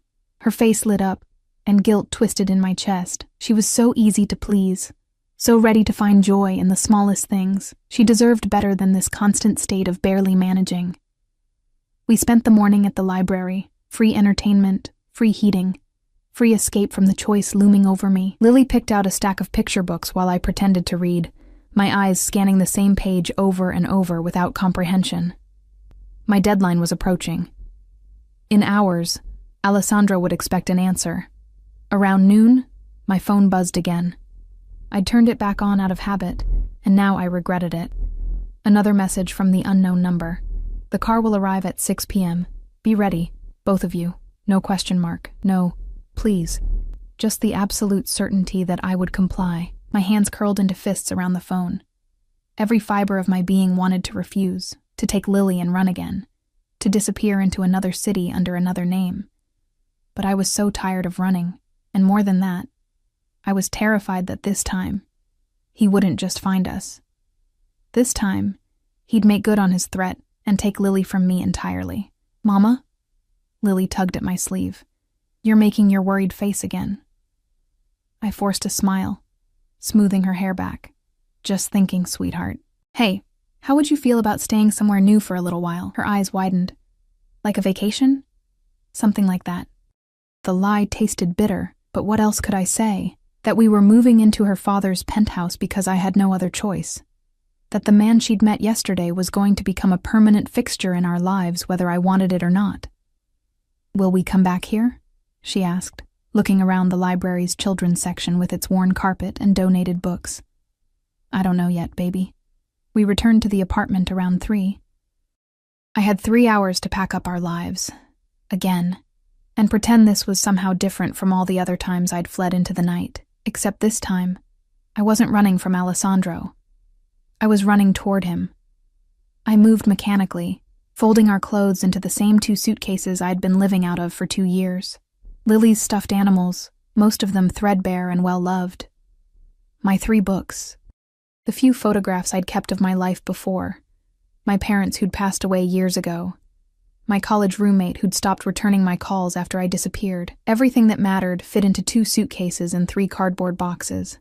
Her face lit up, and guilt twisted in my chest. She was so easy to please, so ready to find joy in the smallest things. She deserved better than this constant state of barely managing. We spent the morning at the library, free entertainment, free heating, free escape from the choice looming over me. Lily picked out a stack of picture books while I pretended to read, my eyes scanning the same page over and over without comprehension. My deadline was approaching. In hours, Alessandro would expect an answer. Around noon, my phone buzzed again. I'd turned it back on out of habit, and now I regretted it. Another message from the unknown number. "The car will arrive at 6 p.m. Be ready, both of you. No question mark. No, please." Just the absolute certainty that I would comply. My hands curled into fists around the phone. Every fiber of my being wanted to refuse, to take Lily and run again, to disappear into another city under another name. But I was so tired of running, and more than that, I was terrified that this time, he wouldn't just find us. This time, he'd make good on his threat and take Lily from me entirely. "Mama?" Lily tugged at my sleeve. "You're making your worried face again." I forced a smile. smoothing her hair back. Just thinking, sweetheart. Hey, how would you feel about staying somewhere new for a little while? Her eyes widened. Like a vacation? Something like that. The lie tasted bitter, but what else could I say? That we were moving into her father's penthouse because I had no other choice. That the man she'd met yesterday was going to become a permanent fixture in our lives whether I wanted it or not. Will we come back here? She asked, looking around the library's children's section with its worn carpet and donated books. I don't know yet, baby. We returned to the apartment around 3. I had 3 hours to pack up our lives. Again. And pretend this was somehow different from all the other times I'd fled into the night. Except this time, I wasn't running from Alessandro. I was running toward him. I moved mechanically, folding our clothes into the same 2 suitcases I'd been living out of for 2 years. Lily's stuffed animals, most of them threadbare and well-loved. My 3 books. The few photographs I'd kept of my life before. My parents who'd passed away years ago. My college roommate who'd stopped returning my calls after I disappeared. Everything that mattered fit into 2 suitcases and 3 cardboard boxes.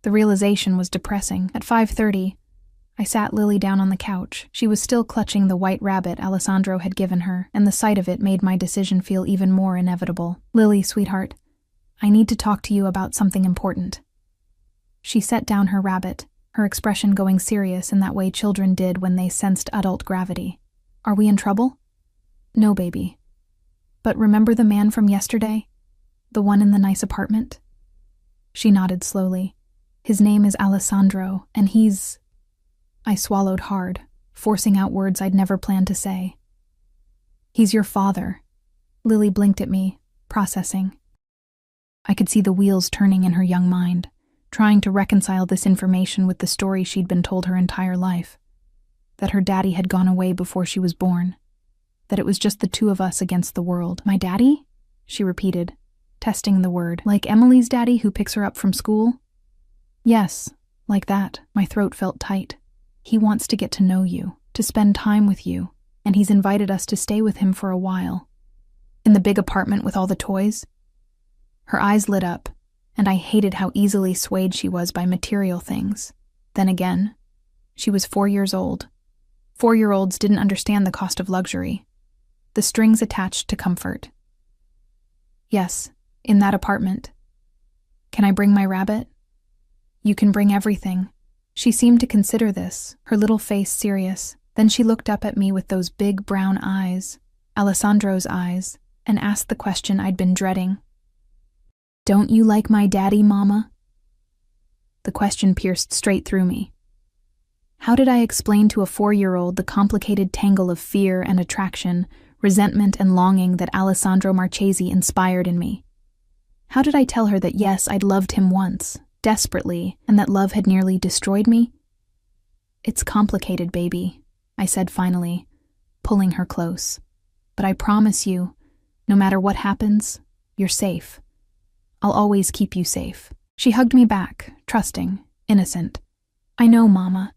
The realization was depressing. At 5:30, I sat Lily down on the couch. She was still clutching the white rabbit Alessandro had given her, and the sight of it made my decision feel even more inevitable. Lily, sweetheart, I need to talk to you about something important. She set down her rabbit, her expression going serious in that way children did when they sensed adult gravity. Are we in trouble? No, baby. But remember the man from yesterday? The one in the nice apartment? She nodded slowly. His name is Alessandro, and he's... I swallowed hard, forcing out words I'd never planned to say. He's your father. Lily blinked at me, processing. I could see the wheels turning in her young mind, trying to reconcile this information with the story she'd been told her entire life. That her daddy had gone away before she was born. That it was just the 2 of us against the world. My daddy? She repeated, testing the word. Like Emily's daddy who picks her up from school? Yes, like that. My throat felt tight. He wants to get to know you, to spend time with you, and he's invited us to stay with him for a while. In the big apartment with all the toys? Her eyes lit up, and I hated how easily swayed she was by material things. Then again, she was 4 years old. 4-year-olds didn't understand the cost of luxury. The strings attached to comfort. Yes, in that apartment. Can I bring my rabbit? You can bring everything. She seemed to consider this, her little face serious. Then she looked up at me with those big brown eyes, Alessandro's eyes, and asked the question I'd been dreading. Don't you like my daddy, Mama? The question pierced straight through me. How did I explain to a 4-year-old the complicated tangle of fear and attraction, resentment and longing that Alessandro Marchesi inspired in me? How did I tell her that yes, I'd loved him once, desperately, and that love had nearly destroyed me? It's complicated, baby, I said finally, pulling her close. But I promise you, no matter what happens, you're safe. I'll always keep you safe. She hugged me back, trusting, innocent. I know, Mama.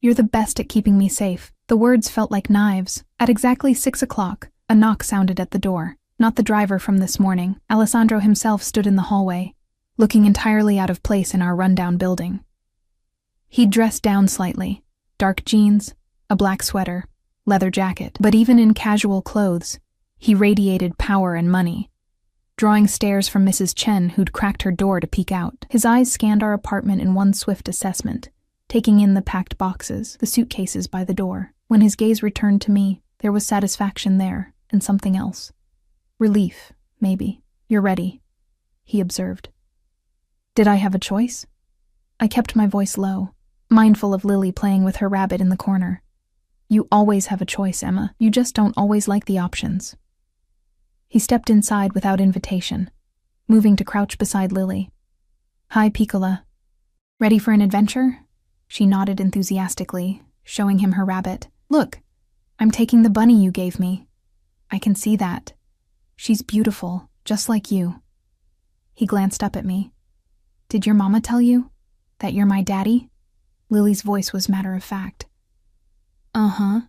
You're the best at keeping me safe. The words felt like knives. At exactly 6 o'clock, a knock sounded at the door. Not the driver from this morning. Alessandro himself stood in the hallway, looking entirely out of place in our rundown building. He'd dressed down slightly. Dark jeans, a black sweater, leather jacket. But even in casual clothes, he radiated power and money. Drawing stares from Mrs. Chen, who'd cracked her door to peek out. His eyes scanned our apartment in one swift assessment, taking in the packed boxes, the suitcases by the door. When his gaze returned to me, there was satisfaction there, and something else. Relief, maybe. You're ready, he observed. Did I have a choice? I kept my voice low, mindful of Lily playing with her rabbit in the corner. You always have a choice, Emma. You just don't always like the options. He stepped inside without invitation, moving to crouch beside Lily. Hi, Piccola. Ready for an adventure? She nodded enthusiastically, showing him her rabbit. Look, I'm taking the bunny you gave me. I can see that. She's beautiful, just like you. He glanced up at me. Did your mama tell you that you're my daddy? Lily's voice was matter-of-fact. Uh-huh.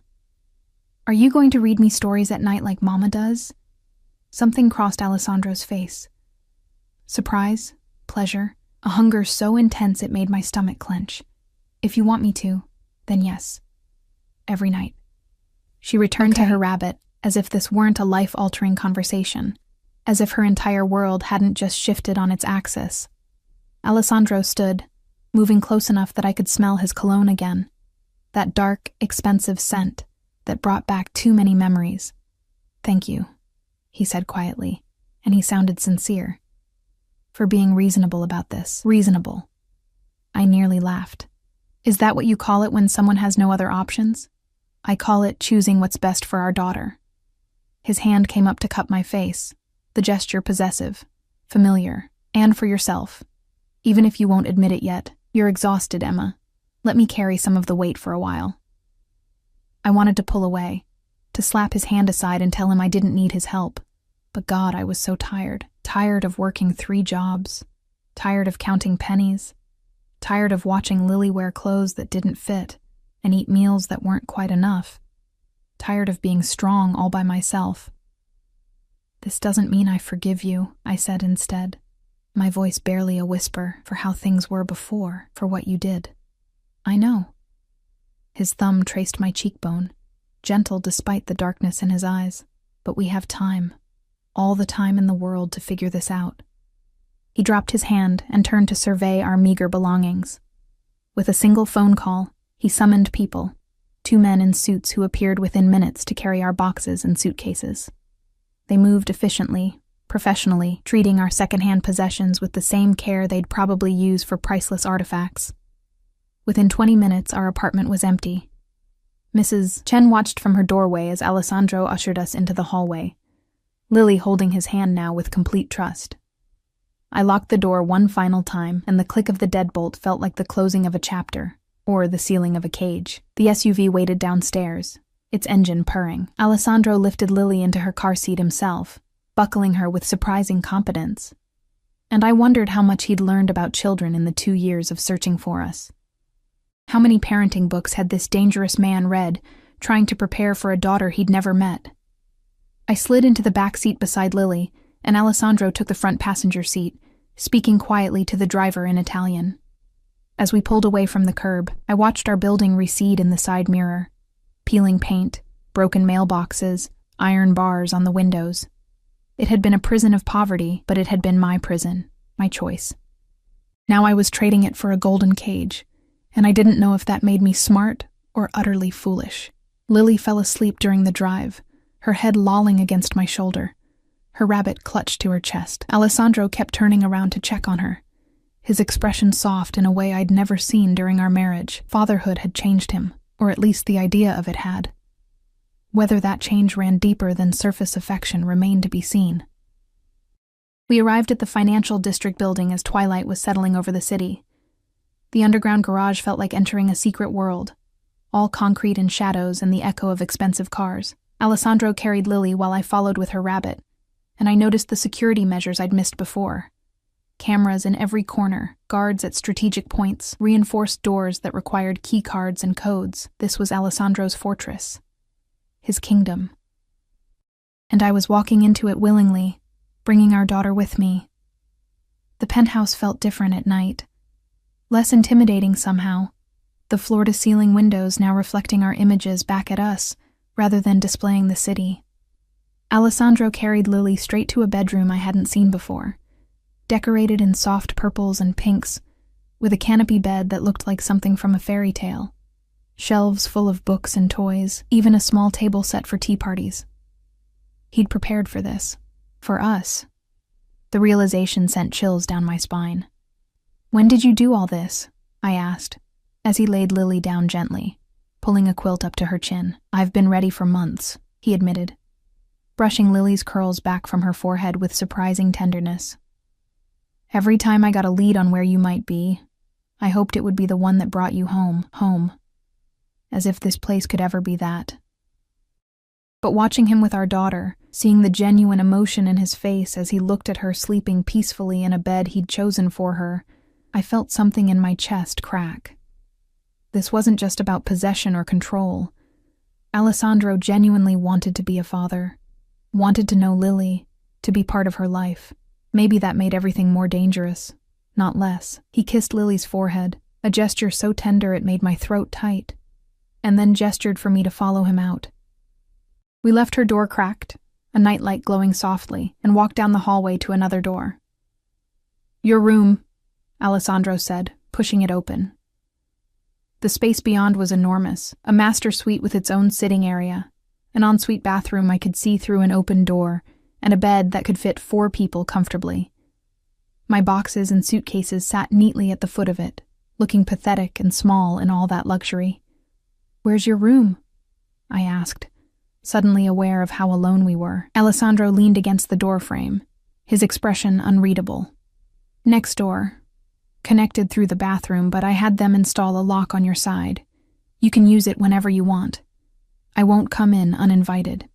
Are you going to read me stories at night like Mama does? Something crossed Alessandro's face. Surprise, pleasure, a hunger so intense it made my stomach clench. "If you want me to, then yes. Every night." She returned to her rabbit, as if this weren't a life-altering conversation, as if her entire world hadn't just shifted on its axis. Alessandro stood, moving close enough that I could smell his cologne again, that dark, expensive scent that brought back too many memories. "Thank you," he said quietly, and he sounded sincere. "For being reasonable about this." Reasonable. I nearly laughed. "Is that what you call it when someone has no other options?" "I call it choosing what's best for our daughter." His hand came up to cup my face, the gesture possessive, familiar, and for yourself. "Even if you won't admit it yet, you're exhausted, Emma. Let me carry some of the weight for a while." I wanted to pull away, to slap his hand aside and tell him I didn't need his help. But God, I was so tired. Tired of working 3 jobs. Tired of counting pennies. Tired of watching Lily wear clothes that didn't fit and eat meals that weren't quite enough. Tired of being strong all by myself. "This doesn't mean I forgive you," I said instead, my voice barely a whisper, "for how things were before, for what you did. I know." His thumb traced my cheekbone, gentle despite the darkness in his eyes. "But we have time, all the time in the world to figure this out." He dropped his hand and turned to survey our meager belongings. With a single phone call, he summoned people, 2 men in suits who appeared within minutes to carry our boxes and suitcases. They moved efficiently, professionally, treating our secondhand possessions with the same care they'd probably use for priceless artifacts. Within 20 minutes, our apartment was empty. Mrs. Chen watched from her doorway as Alessandro ushered us into the hallway, Lily holding his hand now with complete trust. I locked the door one final time, and the click of the deadbolt felt like the closing of a chapter, or the sealing of a cage. The SUV waited downstairs, its engine purring. Alessandro lifted Lily into her car seat himself, buckling her with surprising competence. And I wondered how much he'd learned about children in the 2 years of searching for us. How many parenting books had this dangerous man read, trying to prepare for a daughter he'd never met? I slid into the back seat beside Lily, and Alessandro took the front passenger seat, speaking quietly to the driver in Italian. As we pulled away from the curb, I watched our building recede in the side mirror. Peeling paint, broken mailboxes, iron bars on the windows. It had been a prison of poverty, but it had been my prison, my choice. Now I was trading it for a golden cage, and I didn't know if that made me smart or utterly foolish. Lily fell asleep during the drive, her head lolling against my shoulder, her rabbit clutched to her chest. Alessandro kept turning around to check on her, his expression soft in a way I'd never seen during our marriage. Fatherhood had changed him, or at least the idea of it had. Whether that change ran deeper than surface affection remained to be seen. We arrived at the financial district building as twilight was settling over the city. The underground garage felt like entering a secret world, all concrete and shadows and the echo of expensive cars. Alessandro carried Lily while I followed with her rabbit, and I noticed the security measures I'd missed before. Cameras in every corner, guards at strategic points, reinforced doors that required key cards and codes. This was Alessandro's fortress, his kingdom. And I was walking into it willingly, bringing our daughter with me. The penthouse felt different at night, less intimidating somehow, the floor-to-ceiling windows now reflecting our images back at us, rather than displaying the city. Alessandro carried Lily straight to a bedroom I hadn't seen before, decorated in soft purples and pinks, with a canopy bed that looked like something from a fairy tale, shelves full of books and toys, even a small table set for tea parties. He'd prepared for this, for us. The realization sent chills down my spine. "When did you do all this?" I asked, as he laid Lily down gently, pulling a quilt up to her chin. "I've been ready for months," he admitted, brushing Lily's curls back from her forehead with surprising tenderness. "Every time I got a lead on where you might be, I hoped it would be the one that brought you home. As if this place could ever be that." But watching him with our daughter, seeing the genuine emotion in his face as he looked at her sleeping peacefully in a bed he'd chosen for her, I felt something in my chest crack. This wasn't just about possession or control. Alessandro genuinely wanted to be a father, wanted to know Lily, to be part of her life. Maybe that made everything more dangerous, not less. He kissed Lily's forehead, a gesture so tender it made my throat tight, and then gestured for me to follow him out. We left her door cracked, a nightlight glowing softly, and walked down the hallway to another door. "Your room," Alessandro said, pushing it open. The space beyond was enormous, a master suite with its own sitting area, an ensuite bathroom I could see through an open door, and a bed that could fit 4 people comfortably. My boxes and suitcases sat neatly at the foot of it, looking pathetic and small in all that luxury. "Where's your room?" I asked, suddenly aware of how alone we were. Alessandro leaned against the doorframe, his expression unreadable. "Next door. Connected through the bathroom, but I had them install a lock on your side. You can use it whenever you want. I won't come in uninvited."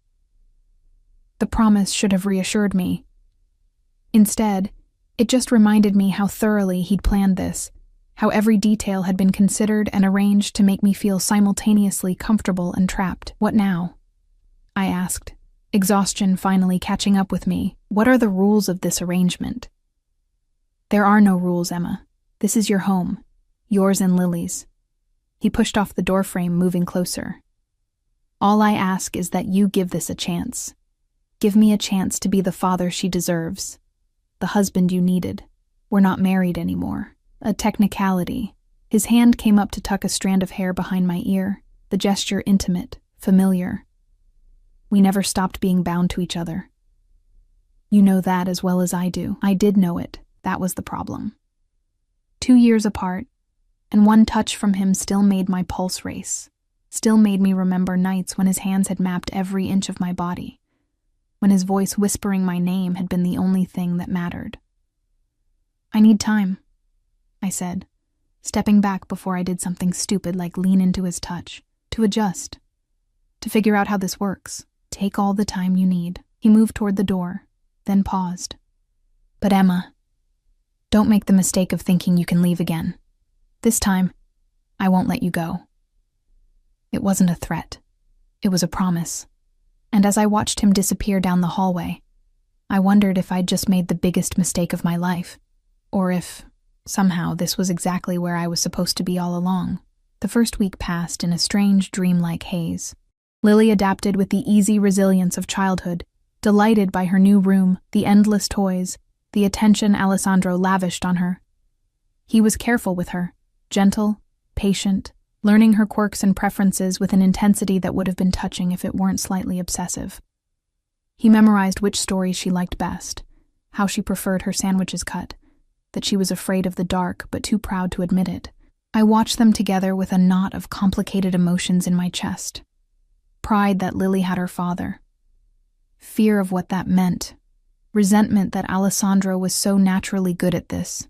The promise should have reassured me. Instead, it just reminded me how thoroughly he'd planned this, how every detail had been considered and arranged to make me feel simultaneously comfortable and trapped. "What now?" I asked, exhaustion finally catching up with me. "What are the rules of this arrangement?" "There are no rules, Emma. This is your home, yours and Lily's." He pushed off the doorframe, moving closer. "All I ask is that you give this a chance. Give me a chance to be the father she deserves, the husband you needed. We're not married anymore." A technicality. His hand came up to tuck a strand of hair behind my ear, the gesture intimate, familiar. We never stopped being bound to each other. You know that as well as I do. I did know it. That was the problem. 2 years apart, and one touch from him still made my pulse race, still made me remember nights when his hands had mapped every inch of my body, when his voice whispering my name had been the only thing that mattered. "I need time," I said, stepping back before I did something stupid like lean into his touch, to adjust, to figure out how this works. "Take all the time you need." He moved toward the door, then paused. "But Emma, don't make the mistake of thinking you can leave again. This time, I won't let you go." It wasn't a threat. It was a promise. And as I watched him disappear down the hallway, I wondered if I'd just made the biggest mistake of my life, or if, somehow, this was exactly where I was supposed to be all along. The first week passed in a strange, dreamlike haze. Lily adapted with the easy resilience of childhood, delighted by her new room, the endless toys, the attention Alessandro lavished on her. He was careful with her, gentle, patient, learning her quirks and preferences with an intensity that would have been touching if it weren't slightly obsessive. He memorized which stories she liked best, how she preferred her sandwiches cut, that she was afraid of the dark but too proud to admit it. I watched them together with a knot of complicated emotions in my chest. Pride that Lily had her father. Fear of what that meant. Resentment that Alessandro was so naturally good at this.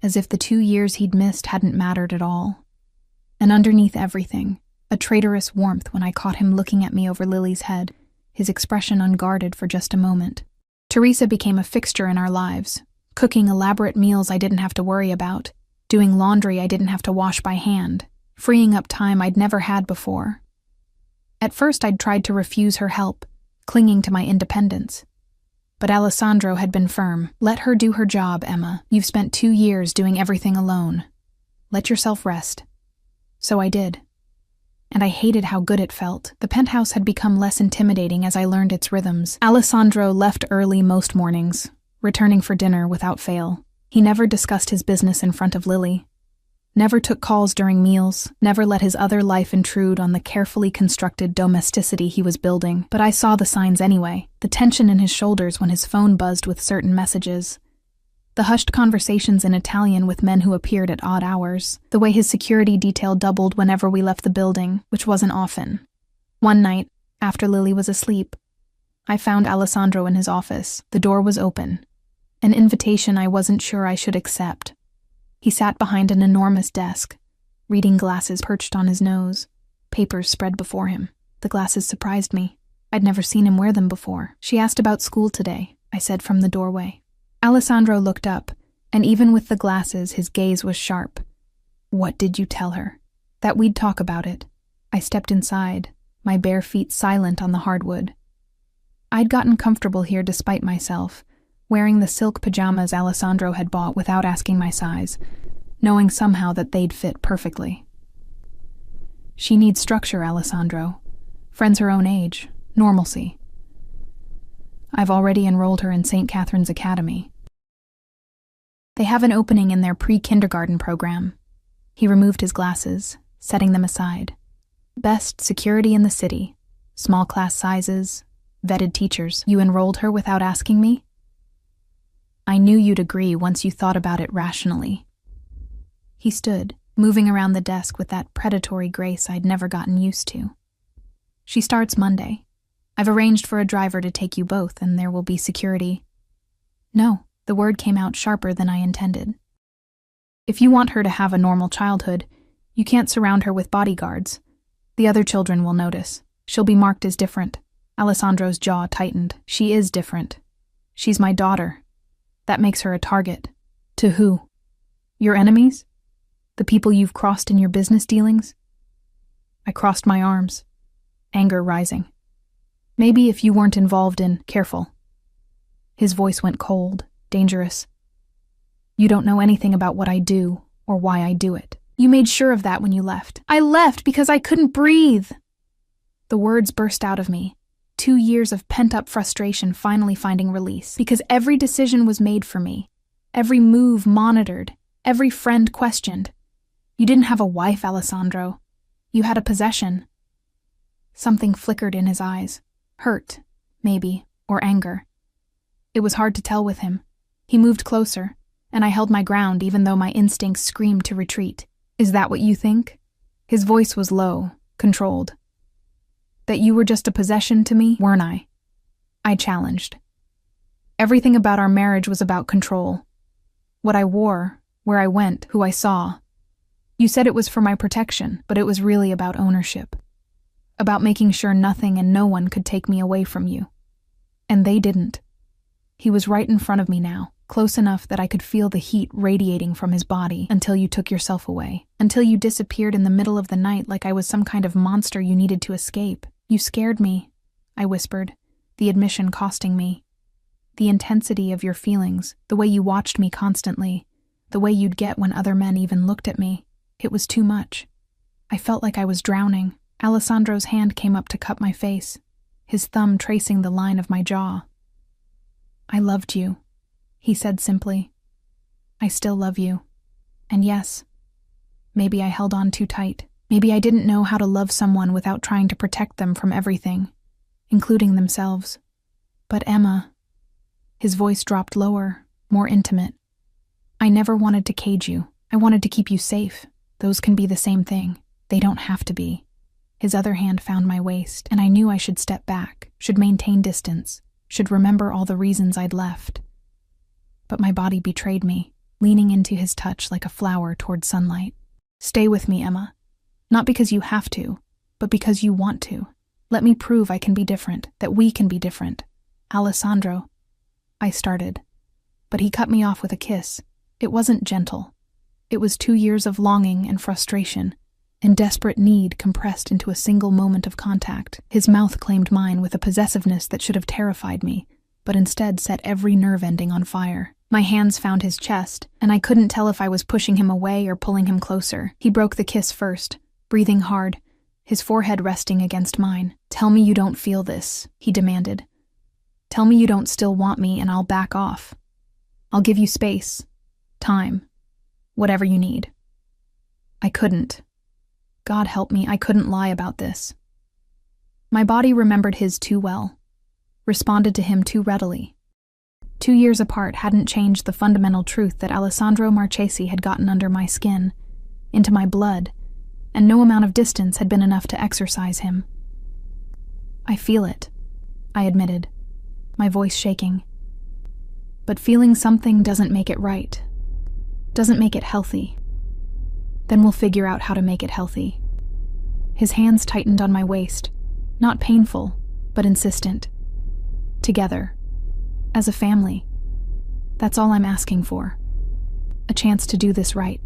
As if the 2 years he'd missed hadn't mattered at all. And underneath everything, a traitorous warmth when I caught him looking at me over Lily's head, his expression unguarded for just a moment. Teresa became a fixture in our lives, cooking elaborate meals I didn't have to worry about, doing laundry I didn't have to wash by hand, freeing up time I'd never had before. At first I'd tried to refuse her help, clinging to my independence. But Alessandro had been firm. "Let her do her job, Emma. You've spent 2 years doing everything alone. Let yourself rest." So I did. And I hated how good it felt. The penthouse had become less intimidating as I learned its rhythms. Alessandro left early most mornings, returning for dinner without fail. He never discussed his business in front of Lily. Never took calls during meals, never let his other life intrude on the carefully constructed domesticity he was building. But I saw the signs anyway, the tension in his shoulders when his phone buzzed with certain messages, the hushed conversations in Italian with men who appeared at odd hours, the way his security detail doubled whenever we left the building, which wasn't often. One night, after Lily was asleep, I found Alessandro in his office. The door was open, an invitation I wasn't sure I should accept. He sat behind an enormous desk, reading glasses perched on his nose, papers spread before him. The glasses surprised me. I'd never seen him wear them before. "She asked about school today," I said from the doorway. Alessandro looked up, and even with the glasses, his gaze was sharp. "What did you tell her?" "That we'd talk about it." I stepped inside, my bare feet silent on the hardwood. I'd gotten comfortable here despite myself, wearing the silk pajamas Alessandro had bought without asking my size, knowing somehow that they'd fit perfectly. She needs structure, Alessandro. Friends her own age, normalcy. I've already enrolled her in St. Catherine's Academy. They have an opening in their pre-kindergarten program. He removed his glasses, setting them aside. Best security in the city, small class sizes, vetted teachers. You enrolled her without asking me? I knew you'd agree once you thought about it rationally. He stood, moving around the desk with that predatory grace I'd never gotten used to. She starts Monday. I've arranged for a driver to take you both, and there will be security. No, the word came out sharper than I intended. If you want her to have a normal childhood, you can't surround her with bodyguards. The other children will notice. She'll be marked as different. Alessandro's jaw tightened. She is different. She's my daughter. That makes her a target. To who? Your enemies? The people you've crossed in your business dealings? I crossed my arms, anger rising. Maybe if you weren't involved in, careful. His voice went cold, dangerous. You don't know anything about what I do or why I do it. You made sure of that when you left. I left because I couldn't breathe. The words burst out of me. 2 years of pent-up frustration finally finding release. Because every decision was made for me. Every move monitored. Every friend questioned. You didn't have a wife, Alessandro. You had a possession. Something flickered in his eyes. Hurt, maybe, or anger. It was hard to tell with him. He moved closer, and I held my ground even though my instincts screamed to retreat. Is that what you think? His voice was low, controlled. That you were just a possession to me, weren't I? I challenged. Everything about our marriage was about control. What I wore, where I went, who I saw. You said it was for my protection, but it was really about ownership. About making sure nothing and no one could take me away from you. And they didn't. He was right in front of me now, close enough that I could feel the heat radiating from his body until you took yourself away, until you disappeared in the middle of the night like I was some kind of monster you needed to escape. You scared me, I whispered, the admission costing me. The intensity of your feelings, the way you watched me constantly, the way you'd get when other men even looked at me. It was too much. I felt like I was drowning. Alessandro's hand came up to cup my face, his thumb tracing the line of my jaw. I loved you, he said simply. I still love you. And yes, maybe I held on too tight. Maybe I didn't know how to love someone without trying to protect them from everything, including themselves. But Emma, his voice dropped lower, more intimate. I never wanted to cage you. I wanted to keep you safe. Those can be the same thing. They don't have to be. His other hand found my waist, and I knew I should step back, should maintain distance, should remember all the reasons I'd left. But my body betrayed me, leaning into his touch like a flower toward sunlight. Stay with me, Emma. Not because you have to, but because you want to. Let me prove I can be different, that we can be different. Alessandro. I started, but he cut me off with a kiss. It wasn't gentle. It was 2 years of longing and frustration, and desperate need compressed into a single moment of contact. His mouth claimed mine with a possessiveness that should have terrified me, but instead set every nerve ending on fire. My hands found his chest, and I couldn't tell if I was pushing him away or pulling him closer. He broke the kiss first, breathing hard, his forehead resting against mine. Tell me you don't feel this, he demanded. Tell me you don't still want me and I'll back off. I'll give you space, time, whatever you need. I couldn't. God help me, I couldn't lie about this. My body remembered his too well, responded to him too readily. 2 years apart hadn't changed the fundamental truth that Alessandro Marchesi had gotten under my skin, into my blood, and no amount of distance had been enough to exorcise him. I feel it, I admitted, my voice shaking. But feeling something doesn't make it right, doesn't make it healthy. Then we'll figure out how to make it healthy. His hands tightened on my waist, not painful, but insistent. Together, as a family. That's all I'm asking for. A chance to do this right.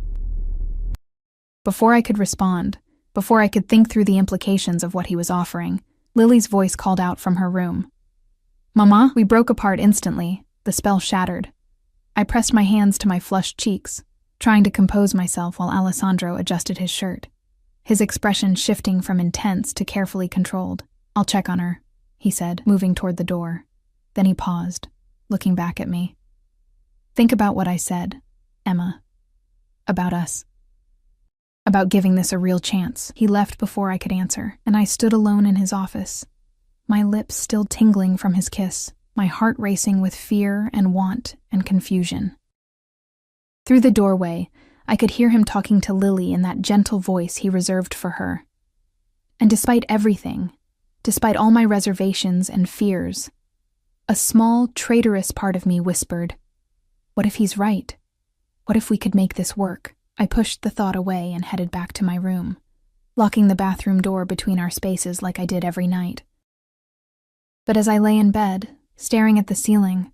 Before I could respond, before I could think through the implications of what he was offering, Lily's voice called out from her room. Mama, we broke apart instantly. The spell shattered. I pressed my hands to my flushed cheeks, trying to compose myself while Alessandro adjusted his shirt, his expression shifting from intense to carefully controlled. "I'll check on her," he said, moving toward the door. Then he paused, looking back at me. "Think about what I said, Emma. About us. About giving this a real chance." He left before I could answer, and I stood alone in his office, my lips still tingling from his kiss, my heart racing with fear and want and confusion. Through the doorway, I could hear him talking to Lily in that gentle voice he reserved for her. And despite everything, despite all my reservations and fears, a small, traitorous part of me whispered, "What if he's right? What if we could make this work?" I pushed the thought away and headed back to my room, locking the bathroom door between our spaces like I did every night. But as I lay in bed, staring at the ceiling,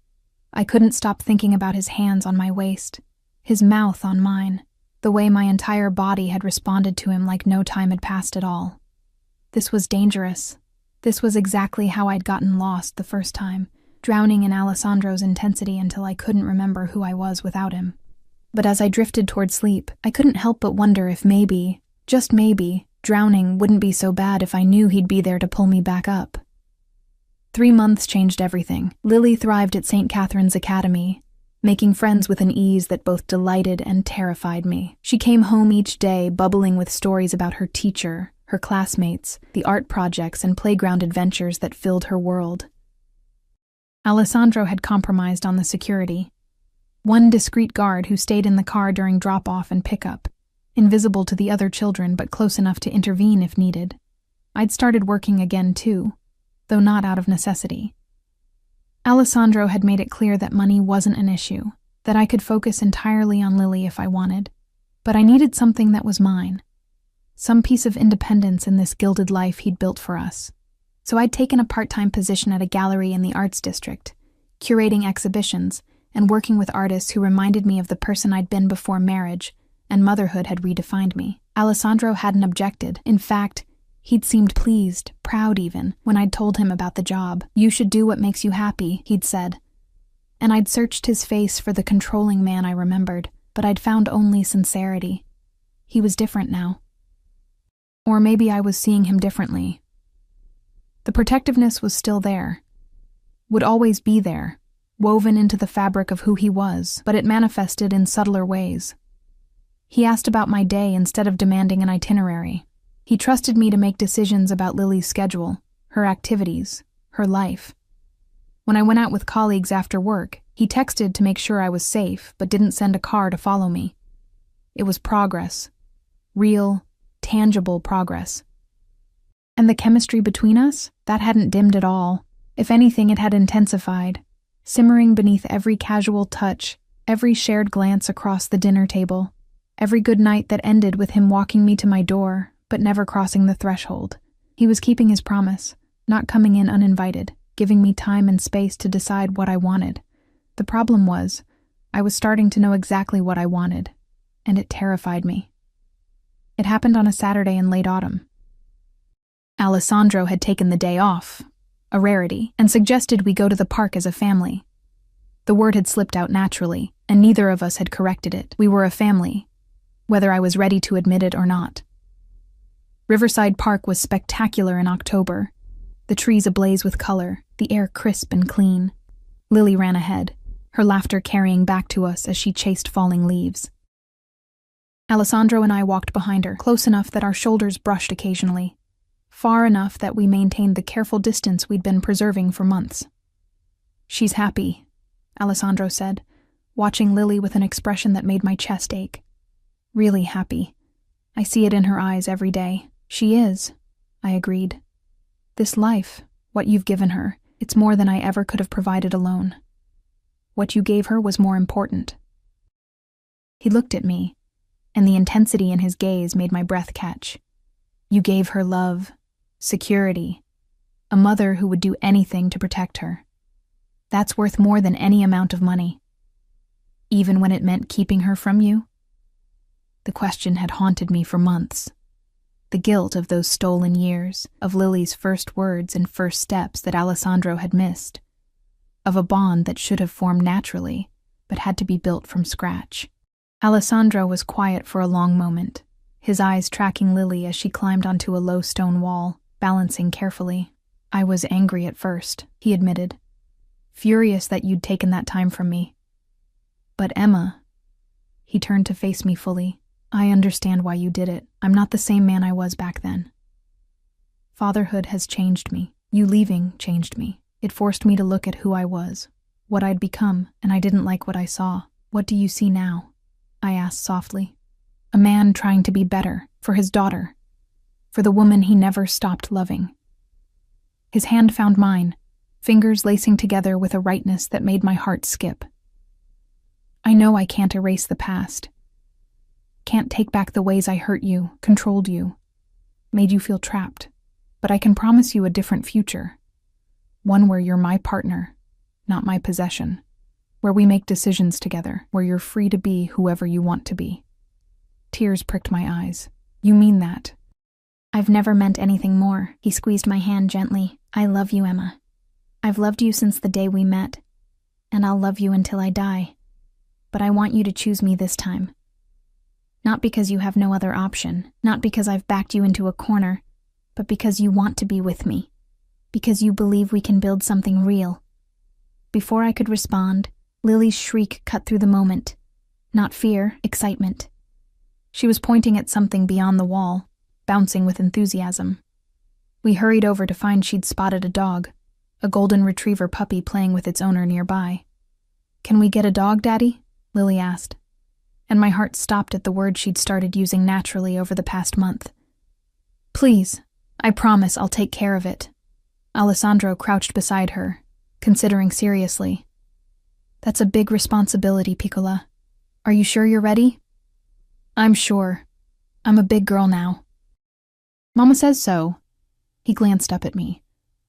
I couldn't stop thinking about his hands on my waist, his mouth on mine, the way my entire body had responded to him like no time had passed at all. This was dangerous. This was exactly how I'd gotten lost the first time, drowning in Alessandro's intensity until I couldn't remember who I was without him. But as I drifted toward sleep, I couldn't help but wonder if maybe, just maybe, drowning wouldn't be so bad if I knew he'd be there to pull me back up. 3 months changed everything. Lily thrived at St. Catherine's Academy, making friends with an ease that both delighted and terrified me. She came home each day bubbling with stories about her teacher, her classmates, the art projects and playground adventures that filled her world. Alessandro had compromised on the security. One discreet guard who stayed in the car during drop-off and pickup, invisible to the other children but close enough to intervene if needed. I'd started working again too, though not out of necessity. Alessandro had made it clear that money wasn't an issue, that I could focus entirely on Lily if I wanted, but I needed something that was mine, some piece of independence in this gilded life he'd built for us. So I'd taken a part-time position at a gallery in the arts district, curating exhibitions and working with artists who reminded me of the person I'd been before marriage, and motherhood had redefined me. Alessandro hadn't objected. In fact, he'd seemed pleased, proud even, when I'd told him about the job. "You should do what makes you happy," he'd said. And I'd searched his face for the controlling man I remembered, but I'd found only sincerity. He was different now. Or maybe I was seeing him differently. The protectiveness was still there, would always be there, woven into the fabric of who he was, but it manifested in subtler ways. He asked about my day instead of demanding an itinerary. He trusted me to make decisions about Lily's schedule, her activities, her life. When I went out with colleagues after work, he texted to make sure I was safe, but didn't send a car to follow me. It was progress. Real, tangible progress. And the chemistry between us? That hadn't dimmed at all. If anything, it had intensified, simmering beneath every casual touch, every shared glance across the dinner table, every good night that ended with him walking me to my door, but never crossing the threshold. He was keeping his promise, not coming in uninvited, giving me time and space to decide what I wanted. The problem was, I was starting to know exactly what I wanted, and it terrified me. It happened on a Saturday in late autumn. Alessandro had taken the day off, a rarity, and suggested we go to the park as a family. The word had slipped out naturally, and neither of us had corrected it. We were a family, whether I was ready to admit it or not. Riverside Park was spectacular in October, the trees ablaze with color, the air crisp and clean. Lily ran ahead, her laughter carrying back to us as she chased falling leaves. Alessandro and I walked behind her, close enough that our shoulders brushed occasionally, far enough that we maintained the careful distance we'd been preserving for months. "She's happy," Alessandro said, watching Lily with an expression that made my chest ache. "Really happy. I see it in her eyes every day." "She is," I agreed. "This life, what you've given her, it's more than I ever could have provided alone. What you gave her was more important." He looked at me, and the intensity in his gaze made my breath catch. "You gave her love, security, a mother who would do anything to protect her. That's worth more than any amount of money. Even when it meant keeping her from you?" The question had haunted me for months. The guilt of those stolen years, of Lily's first words and first steps that Alessandro had missed. of a bond that should have formed naturally, but had to be built from scratch. Alessandro was quiet for a long moment, his eyes tracking Lily as she climbed onto a low stone wall, balancing carefully. "I was angry at first," he admitted. "Furious that you'd taken that time from me. But Emma," he turned to face me fully, "I understand why you did it. I'm not the same man I was back then. Fatherhood has changed me. You leaving changed me. It forced me to look at who I was, what I'd become, and I didn't like what I saw." "What do you see now?" I asked softly. "A man trying to be better, for his daughter, for the woman he never stopped loving." His hand found mine, fingers lacing together with a rightness that made my heart skip. "I know I can't erase the past. Can't take back the ways I hurt you, controlled you, made you feel trapped. But I can promise you a different future. One where you're my partner, not my possession. Where we make decisions together, where you're free to be whoever you want to be." Tears pricked my eyes. "You mean that?" "I've never meant anything more." He squeezed my hand gently. "I love you, Emma. I've loved you since the day we met, and I'll love you until I die. But I want you to choose me this time. Not because you have no other option, not because I've backed you into a corner, but because you want to be with me, because you believe we can build something real." Before I could respond, Lily's shriek cut through the moment. Not fear, excitement. She was pointing at something beyond the wall, bouncing with enthusiasm. We hurried over to find she'd spotted a dog, a golden retriever puppy playing with its owner nearby. "Can we get a dog, Daddy?" Lily asked, and my heart stopped at the word she'd started using naturally over the past month. "Please, I promise I'll take care of it." Alessandro crouched beside her, considering seriously. "That's a big responsibility, Piccola. Are you sure you're ready?" "I'm sure. I'm a big girl now." "Mama says so." He glanced up at me,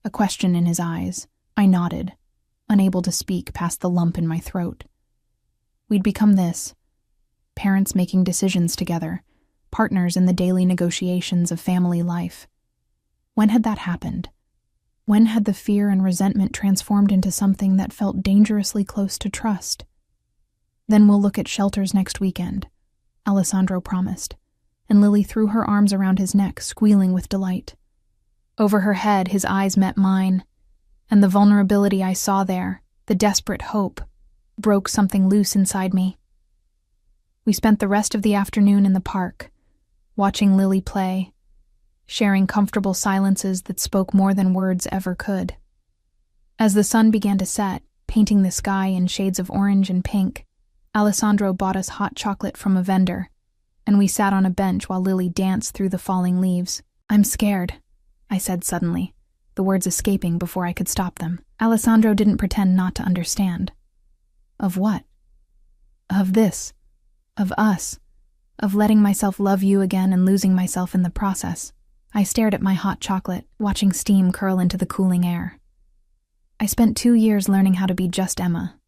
a question in his eyes. I nodded, unable to speak past the lump in my throat. We'd become this: parents making decisions together, partners in the daily negotiations of family life. When had that happened? When had the fear and resentment transformed into something that felt dangerously close to trust? "Then we'll look at shelters next weekend," Alessandro promised, and Lily threw her arms around his neck, squealing with delight. Over her head, his eyes met mine, and the vulnerability I saw there, the desperate hope, broke something loose inside me. We spent the rest of the afternoon in the park, watching Lily play, sharing comfortable silences that spoke more than words ever could. As the sun began to set, painting the sky in shades of orange and pink, Alessandro bought us hot chocolate from a vendor, and we sat on a bench while Lily danced through the falling leaves. "I'm scared," I said suddenly, the words escaping before I could stop them. Alessandro didn't pretend not to understand. "Of what?" "Of this. Of us. Of letting myself love you again and losing myself in the process." I stared at my hot chocolate, watching steam curl into the cooling air. I spent 2 years learning how to be just Emma.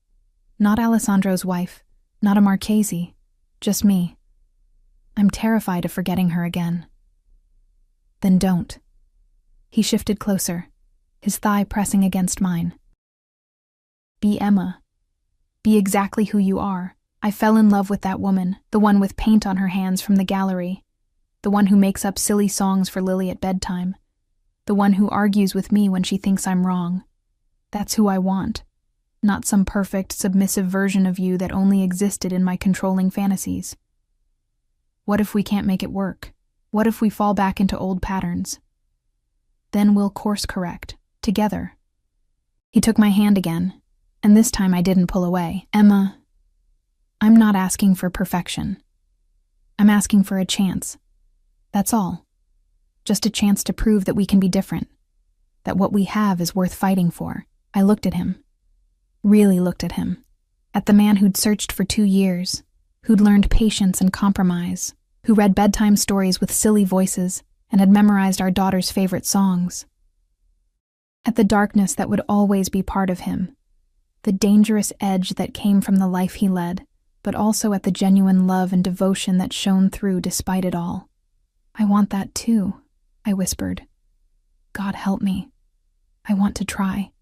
Not Alessandro's wife, not a Marchese, just me. I'm terrified of forgetting her again. "Then don't." He shifted closer, his thigh pressing against mine. "Be Emma. Be exactly who you are." I fell in love with that woman, the one with paint on her hands from the gallery, the one who makes up silly songs for Lily at bedtime, the one who argues with me when she thinks I'm wrong. That's who I want, not some perfect, submissive version of you that only existed in my controlling fantasies. What if we can't make it work? What if we fall back into old patterns? Then we'll course correct, together. He took my hand again, and this time I didn't pull away. "Emma, I'm not asking for perfection. I'm asking for a chance. That's all. Just a chance to prove that we can be different, that what we have is worth fighting for." I looked at him, really looked at him, at the man who'd searched for 2 years, who'd learned patience and compromise, who read bedtime stories with silly voices and had memorized our daughter's favorite songs. At the darkness that would always be part of him, the dangerous edge that came from the life he led, but also at the genuine love and devotion that shone through despite it all. "I want that too," I whispered. "God help me. I want to try."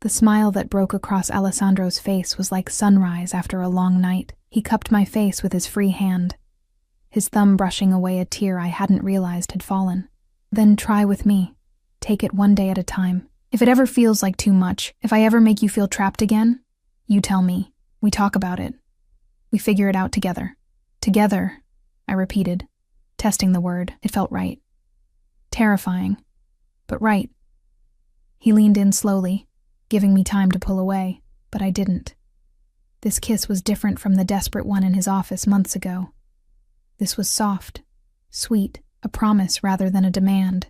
The smile that broke across Alessandro's face was like sunrise after a long night. He cupped my face with his free hand, his thumb brushing away a tear I hadn't realized had fallen. Then try with me. Take it one day at a time. If it ever feels like too much, if I ever make you feel trapped again, you tell me. We talk about it. We figure it out together. Together, I repeated, testing the word. It felt right. Terrifying, but right. He leaned in slowly, giving me time to pull away, but I didn't. This kiss was different from the desperate one in his office months ago. This was soft, sweet, a promise rather than a demand.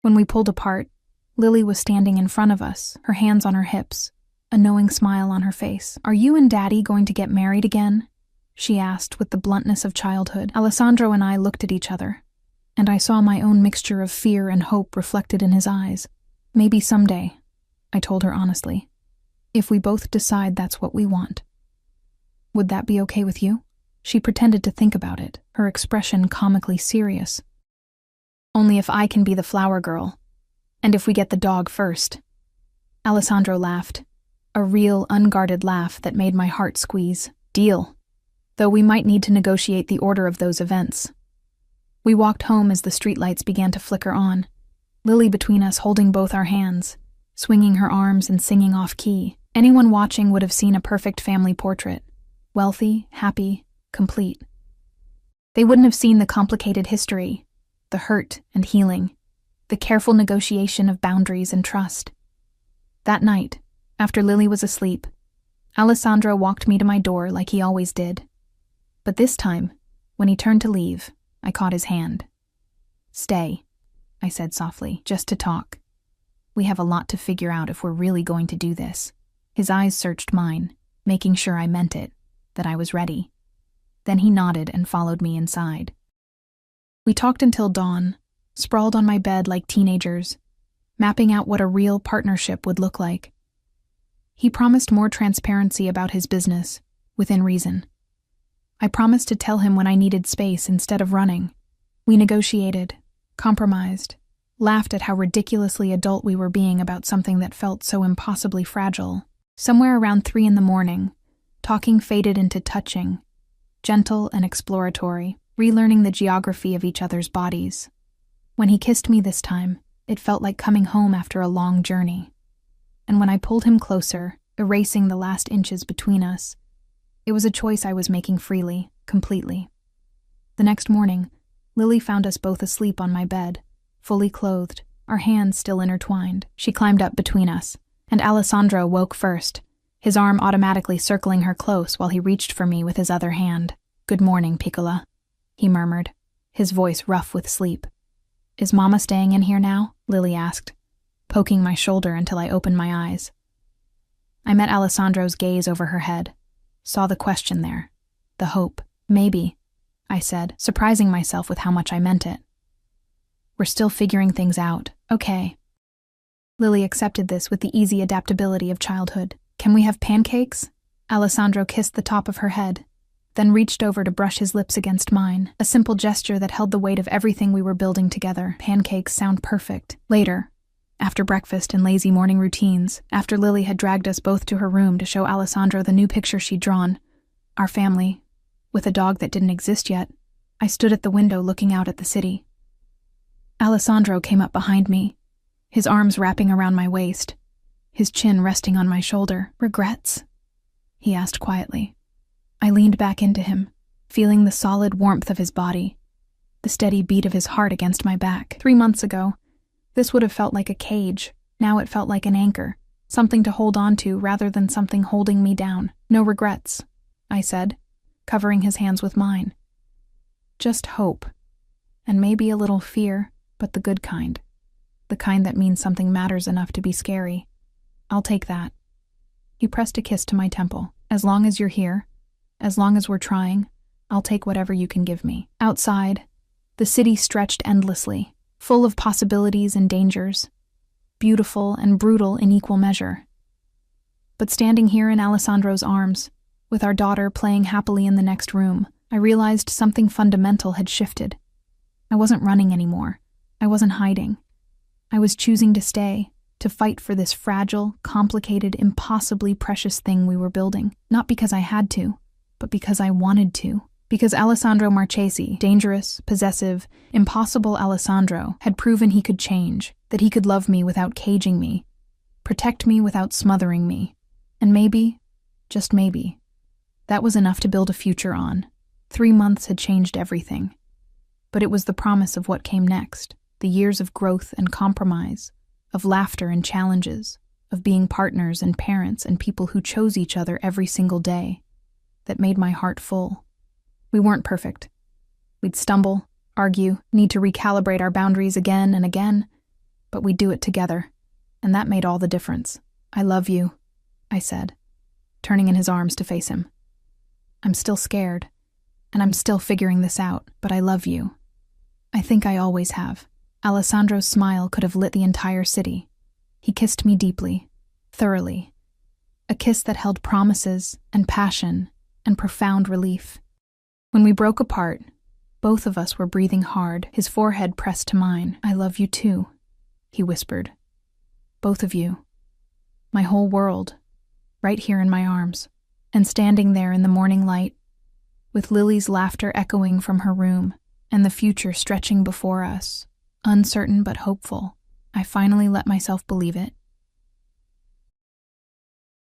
When we pulled apart, Lily was standing in front of us, her hands on her hips, a knowing smile on her face. "Are you and Daddy going to get married again?" she asked with the bluntness of childhood. Alessandro and I looked at each other, and I saw my own mixture of fear and hope reflected in his eyes. "Maybe someday," I told her honestly, "if we both decide that's what we want." "Would that be okay with you?" She pretended to think about it, her expression comically serious. "Only if I can be the flower girl, and if we get the dog first." Alessandro laughed, a real, unguarded laugh that made my heart squeeze. "Deal. Though we might need to negotiate the order of those events." We walked home as the streetlights began to flicker on, Lily between us holding both our hands, swinging her arms and singing off-key. Anyone watching would have seen a perfect family portrait. Wealthy, happy, complete. They wouldn't have seen the complicated history, the hurt and healing, the careful negotiation of boundaries and trust. That night, after Lily was asleep, Alessandro walked me to my door like he always did. But this time, when he turned to leave, I caught his hand. "Stay," I said softly, "just to talk. We have a lot to figure out if we're really going to do this." His eyes searched mine, making sure I meant it, that I was ready. Then he nodded and followed me inside. We talked until dawn, sprawled on my bed like teenagers, mapping out what a real partnership would look like. He promised more transparency about his business, within reason. I promised to tell him when I needed space instead of running. We negotiated, compromised, laughed at how ridiculously adult we were being about something that felt so impossibly fragile. Somewhere around 3 a.m, talking faded into touching, gentle and exploratory, relearning the geography of each other's bodies. When he kissed me this time, it felt like coming home after a long journey. And when I pulled him closer, erasing the last inches between us, it was a choice I was making freely, completely. The next morning, Lily found us both asleep on my bed, fully clothed, our hands still intertwined. She climbed up between us, and Alessandro woke first, his arm automatically circling her close while he reached for me with his other hand. "Good morning, Piccola," he murmured, his voice rough with sleep. "Is Mama staying in here now?" Lily asked, poking my shoulder until I opened my eyes. I met Alessandro's gaze over her head, saw the question there, the hope. "Maybe," I said, surprising myself with how much I meant it. "We're still figuring things out. Okay." Lily accepted this with the easy adaptability of childhood. "Can we have pancakes?" Alessandro kissed the top of her head, then reached over to brush his lips against mine, a simple gesture that held the weight of everything we were building together. Pancakes sound perfect. Later, after breakfast and lazy morning routines, after Lily had dragged us both to her room to show Alessandro the new picture she'd drawn, our family, with a dog that didn't exist yet, I stood at the window looking out at the city. Alessandro came up behind me, his arms wrapping around my waist, his chin resting on my shoulder. "Regrets?" he asked quietly. I leaned back into him, feeling the solid warmth of his body, the steady beat of his heart against my back. 3 months ago, this would have felt like a cage. Now it felt like an anchor, something to hold on to rather than something holding me down. "No regrets," I said, covering his hands with mine. "Just hope, and maybe a little fear, but the good kind. The kind that means something matters enough to be scary. I'll take that." He pressed a kiss to my temple. "As long as you're here, as long as we're trying, I'll take whatever you can give me." Outside, the city stretched endlessly, full of possibilities and dangers, beautiful and brutal in equal measure. But standing here in Alessandro's arms, with our daughter playing happily in the next room, I realized something fundamental had shifted. I wasn't running anymore. I wasn't hiding. I was choosing to stay, to fight for this fragile, complicated, impossibly precious thing we were building. Not because I had to, but because I wanted to. Because Alessandro Marchesi, dangerous, possessive, impossible Alessandro, had proven he could change, that he could love me without caging me, protect me without smothering me. And maybe, just maybe, that was enough to build a future on. 3 months had changed everything. But it was the promise of what came next, the years of growth and compromise, of laughter and challenges, of being partners and parents and people who chose each other every single day, that made my heart full. We weren't perfect. We'd stumble, argue, need to recalibrate our boundaries again and again, but we'd do it together, and that made all the difference. "I love you," I said, turning in his arms to face him. "I'm still scared, and I'm still figuring this out, but I love you. I think I always have." Alessandro's smile could have lit the entire city. He kissed me deeply, thoroughly. A kiss that held promises and passion and profound relief. When we broke apart, both of us were breathing hard, his forehead pressed to mine. "I love you too," he whispered. "Both of you. My whole world, right here in my arms." And standing there in the morning light, with Lily's laughter echoing from her room and the future stretching before us, uncertain but hopeful, I finally let myself believe it.